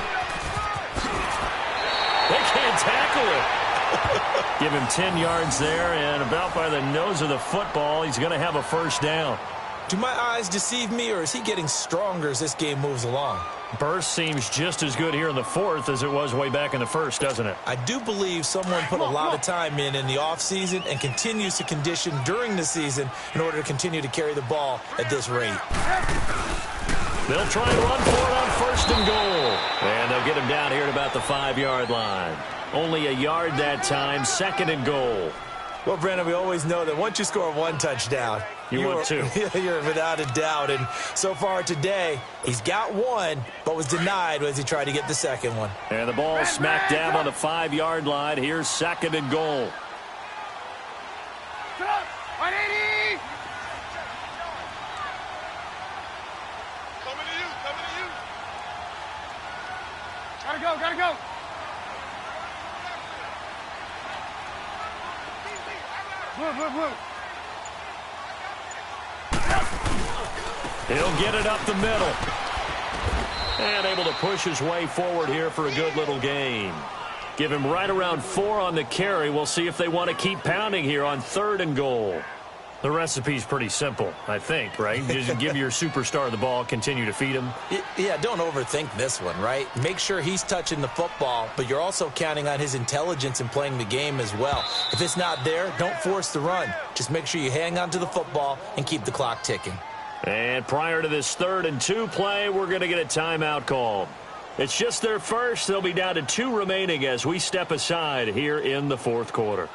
They can't tackle him. Give him 10 yards there, and about by the nose of the football, he's going to have a first down.
Do my eyes deceive me, or is he getting stronger as this game moves along?
Burst seems just as good here in the fourth as it was way back in the first, doesn't it?
I do believe someone put a lot of time in the offseason and continues to condition during the season in order to continue to carry the ball at this rate.
They'll try and run for it on first and goal. And they'll get him down here at about the 5-yard line. Only a yard that time, second and goal.
Well, Brandon, we always know that once you score one touchdown,
want two.
You're without a doubt. And so far today, he's got one, but was denied as he tried to get the second one.
And the ball smack dab on the 5-yard line. Here's second and goal.
180! Coming to you. Gotta go. Blue.
He'll get it up the middle. And able to push his way forward here for a good little gain. Give him right around 4 on the carry. We'll see if they want to keep pounding here on third and goal. The recipe's pretty simple, I think, right? Just give your superstar the ball, continue to feed him.
Yeah, don't overthink this one, right? Make sure he's touching the football, but you're also counting on his intelligence in playing the game as well. If it's not there, don't force the run. Just make sure you hang on to the football and keep the clock ticking.
And prior to this 3rd and 2 play, we're going to get a timeout called. It's just their first. They'll be down to 2 remaining as we step aside here in the fourth quarter.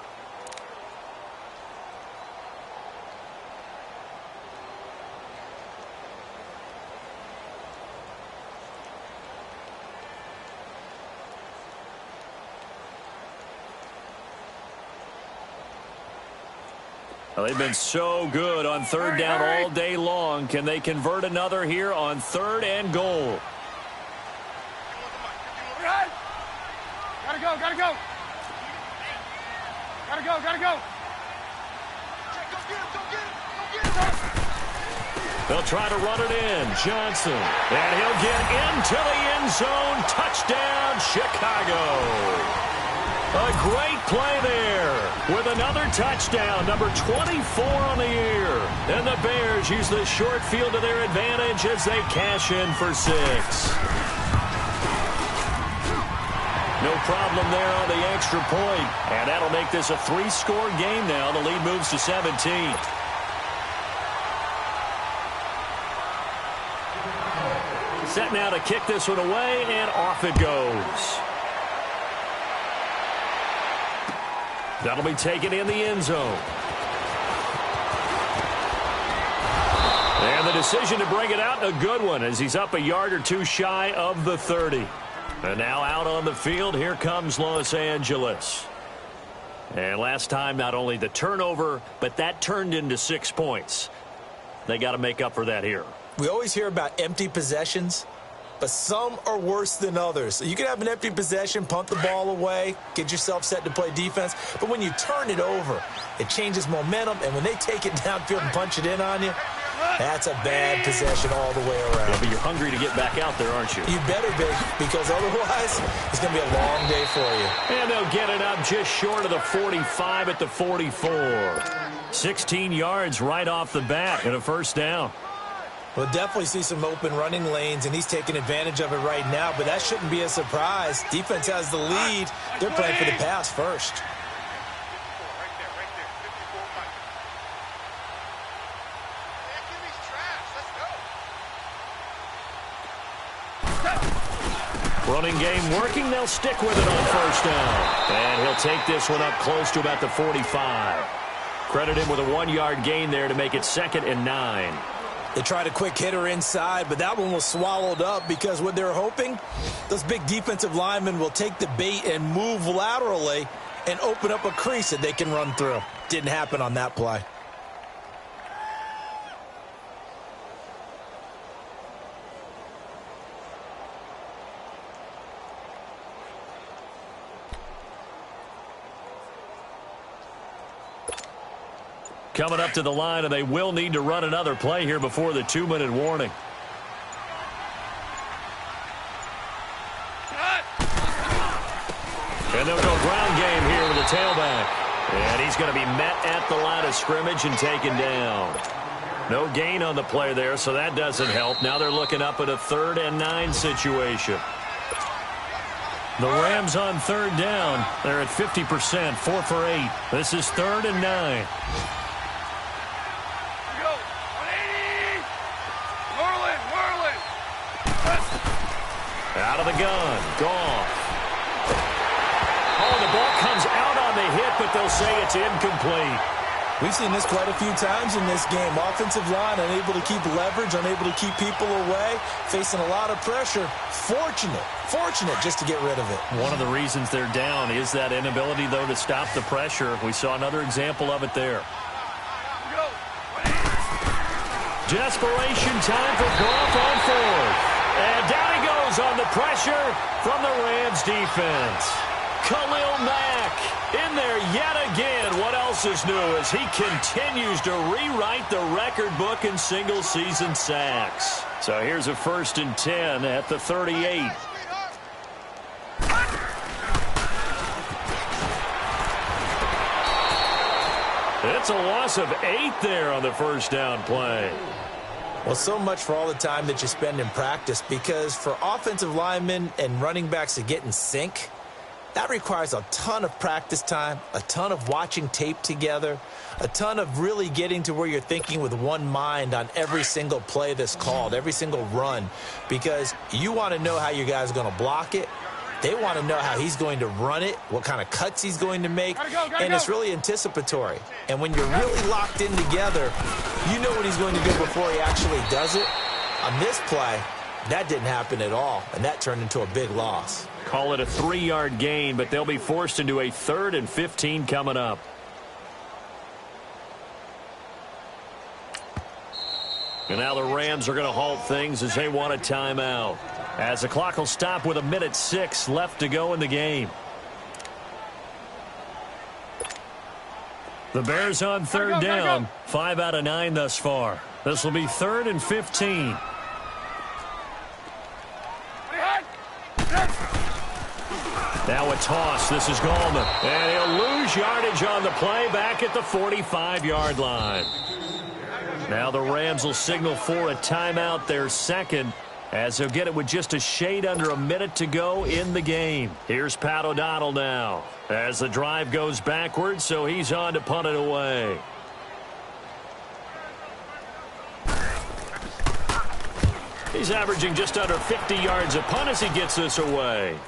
Well, they've been so good on third down all day long. Can they convert another here on third and goal?
Gotta go.
They'll try to run it in. Johnson. And he'll get into the end zone. Touchdown, Chicago. A great play there with another touchdown, number 24 on the year. And the Bears use the short field to their advantage as they cash in for 6. No problem there on the extra point. And that'll make this a 3-score game now. The lead moves to 17. Set now to kick this one away, and off it goes. That'll be taken in the end zone. And the decision to bring it out, a good one, as he's up a yard or 2 shy of the 30. And now out on the field, here comes Los Angeles. And last time, not only the turnover, but that turned into 6 points. They got to make up for that here.
We always hear about empty possessions, but some are worse than others. So you can have an empty possession, punt the ball away, get yourself set to play defense. But when you turn it over, it changes momentum. And when they take it downfield and punch it in on you, that's a bad possession all the way around.
Yeah, but you're hungry to get back out there, aren't you?
You better be, because otherwise it's going to be a long day for you.
And they'll get it up just short of the 45 at the 44. 16 yards right off the bat and a first down.
We'll definitely see some open running lanes, and he's taking advantage of it right now, but that shouldn't be a surprise. Defense has the lead. They're playing for the pass first.
Running game working. They'll stick with it on first down. And he'll take this one up close to about the 45. Credit him with a 1-yard gain there to make it 2nd and 9.
They tried a quick hitter inside, but that one was swallowed up because what they're hoping, those big defensive linemen will take the bait and move laterally and open up a crease that they can run through. Didn't happen on that play.
Coming up to the line, and they will need to run another play here before the 2-minute warning. And they'll go ground game here with the tailback. And he's going to be met at the line of scrimmage and taken down. No gain on the play there, so that doesn't help. Now they're looking up at a 3rd and 9 situation. The Rams on 3rd down. They're at 50%, 4 for 8. This is 3rd and 9. Out of the gun. Gone. Oh, the ball comes out on the hit, but they'll say it's incomplete.
We've seen this quite a few times in this game. Offensive line unable to keep leverage, unable to keep people away, facing a lot of pressure. Fortunate just to get rid of it.
One of the reasons they're down is that inability, though, to stop the pressure. We saw another example of it there. Desperation time for Goff on 4th. And down he goes on the pressure from the Rams defense. Khalil Mack in there yet again. What else is new as he continues to rewrite the record book in single-season sacks. So here's a 1st and 10 at the 38. It's a loss of 8 there on the first down play.
Well, so much for all the time that you spend in practice, because for offensive linemen and running backs to get in sync, that requires a ton of practice time, a ton of watching tape together, a ton of really getting to where you're thinking with one mind on every single play that's called, every single run, because you want to know how your guy's going to block it. They want to know how he's going to run it, what kind of cuts he's going to make, and it's really anticipatory. And when you're really locked in together, you know what he's going to do before he actually does it. On this play, that didn't happen at all, and that turned into a big loss.
Call it a 3-yard gain, but they'll be forced into a 3rd and 15 coming up. And now the Rams are going to halt things as they want a timeout. As the clock will stop with 1:06 left to go in the game. The Bears on 3rd down. 5 out of 9 thus far. This will be 3rd and 15. Now a toss. This is Gallman. And he'll lose yardage on the play back at the 45-yard line. Now the Rams will signal for a timeout, their 2nd, as they'll get it with just a shade under a minute to go in the game. Here's Pat O'Donnell now as the drive goes backwards, so he's on to punt it away. He's averaging just under 50 yards a punt as he gets this away.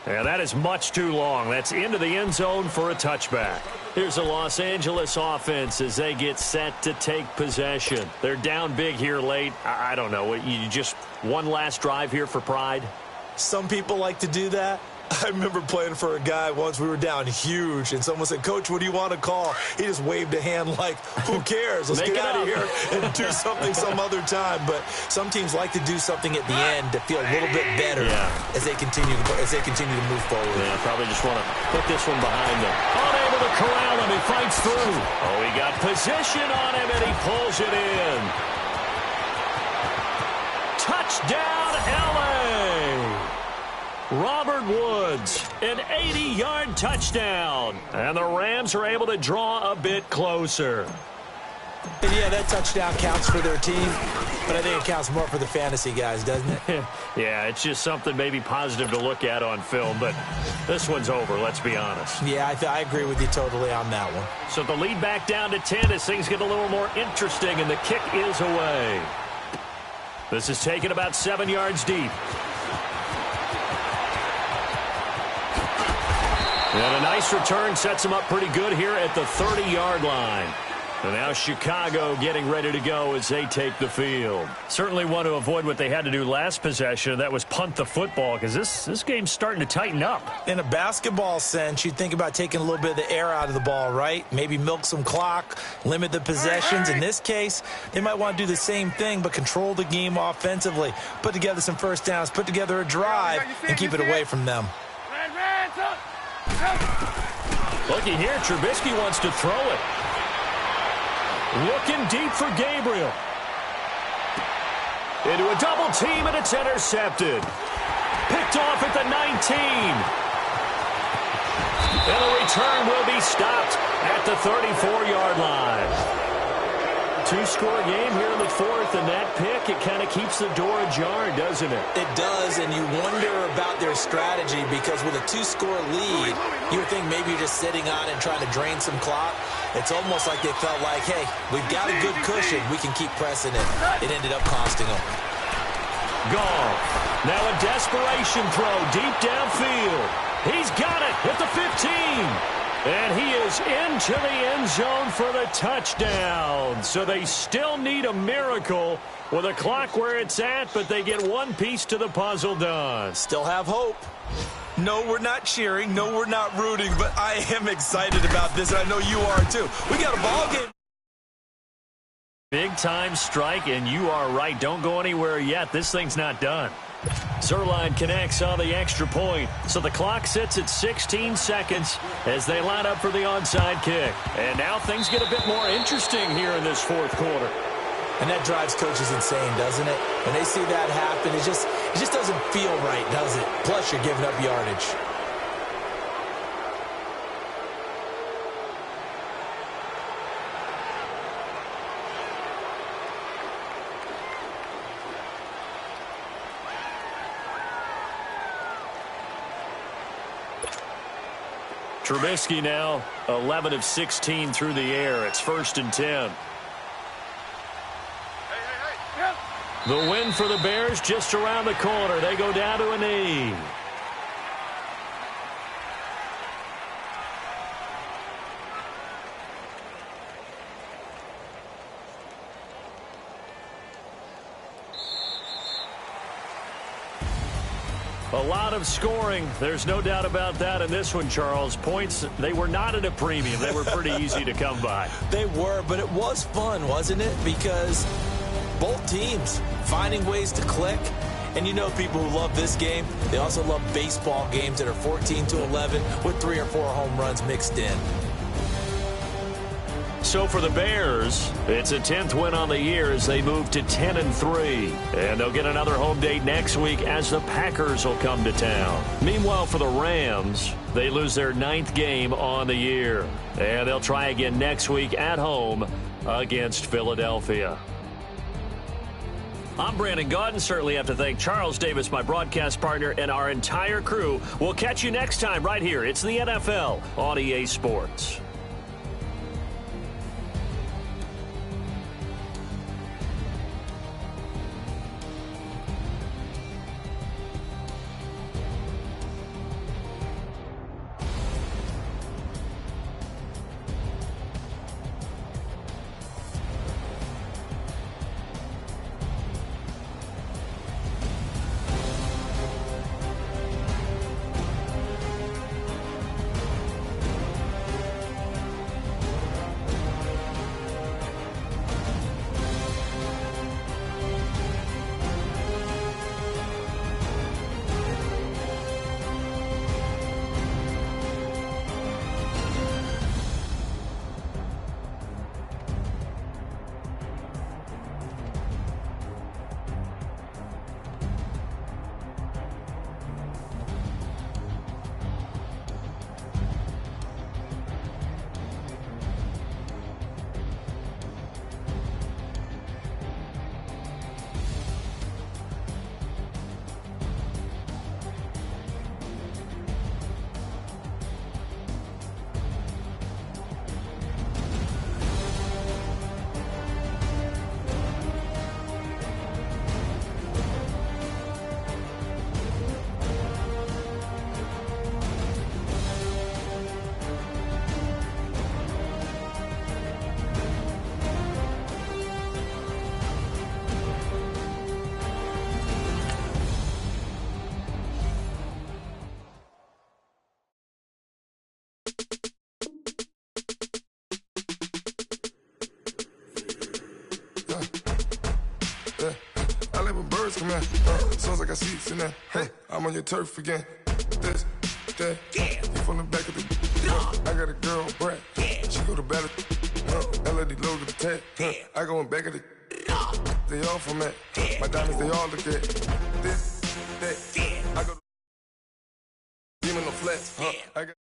And that is much too long. That's into the end zone for a touchback. Here's the Los Angeles offense as they get set to take possession. They're down big here late. I don't know. You just one last drive here for pride?
Some people like to do that. I remember playing for a guy once. We were down huge, and someone said, "Coach, what do you want to call?" He just waved a hand like, who cares? Let's get out of here and do something some other time. But some teams like to do something at the end to feel a little bit better as they continue to move forward.
Yeah, probably just want to put this one behind them. Unable to corral him. He fights through. Oh, he got position on him, and he pulls it in. Touchdown, L.A. Robert Woods, an 80-yard touchdown. And the Rams are able to draw a bit closer.
And yeah, that touchdown counts for their team, but I think it counts more for the fantasy guys, doesn't it?
Yeah, it's just something maybe positive to look at on film, but this one's over, let's be honest.
Yeah, I agree with you totally on that one.
So the lead back down to 10 as things get a little more interesting, and the kick is away. This is taken about 7 yards deep. And a nice return sets them up pretty good here at the 30-yard line. And now Chicago getting ready to go as they take the field. Certainly want to avoid what they had to do last possession. That was punt the football, because this game's starting to tighten up.
In a basketball sense, you'd think about taking a little bit of the air out of the ball, right? Maybe milk some clock, limit the possessions. In this case, they might want to do the same thing, but control the game offensively. Put together some first downs, put together a drive, and keep it away from them.
Looking here, Trubisky wants to throw it. Looking deep for Gabriel. Into a double team, and it's intercepted. Picked off at the 19. And the return will be stopped at the 34-yard line. Two-score game here in the fourth, and that pick, it kind of keeps the door ajar, doesn't it?
It does, and you wonder about their strategy, because with a two-score lead, you would think maybe you're just sitting on and trying to drain some clock. It's almost like they felt like, hey, we've got a good cushion. We can keep pressing it. It ended up costing them.
Goff. Now a desperation throw deep downfield. He's got it at the 15. And he is into the end zone for the touchdown. So they still need a miracle with a clock where it's at, but they get one piece to the puzzle done.
Still have hope. No, we're not cheering. No, we're not rooting, but I am excited about this, and I know you are too. We got a ball game.
Big-time strike, and you are right. Don't go anywhere yet. This thing's not done. Zerline connects on the extra point. So the clock sits at 16 seconds as they line up for the onside kick. And now things get a bit more interesting here in this fourth quarter.
And that drives coaches insane, doesn't it? When they see that happen, it just doesn't feel right, does it? Plus, you're giving up yardage.
Trubisky now 11 of 16 through the air. It's 1st and 10. The win for the Bears just around the corner. They go down to a knee. A lot of scoring. There's no doubt about that in this one, Charles. Points, they were not at a premium. They were pretty easy to come by.
They were, but it was fun, wasn't it? Because both teams finding ways to click. And you know people who love this game, they also love baseball games that are 14-11 with 3 or 4 home runs mixed in.
So for the Bears, it's a 10th win on the year as they move to 10-3. And they'll get another home date next week as the Packers will come to town. Meanwhile, for the Rams, they lose their 9th game on the year. And they'll try again next week at home against Philadelphia. I'm Brandon Gaudin. Certainly have to thank Charles Davis, my broadcast partner, and our entire crew. We'll catch you next time right here. It's the NFL on EA Sports.
Yeah, I like when birds come in. Soon as I got seats in there, I'm on your turf again. This, that, you from the back of the. I got a girl, Brad. She go to battle. LED logo the tag. I go in back of the. They all from that. My diamonds, they all look at. This, that, I go. Demon no flats. I got.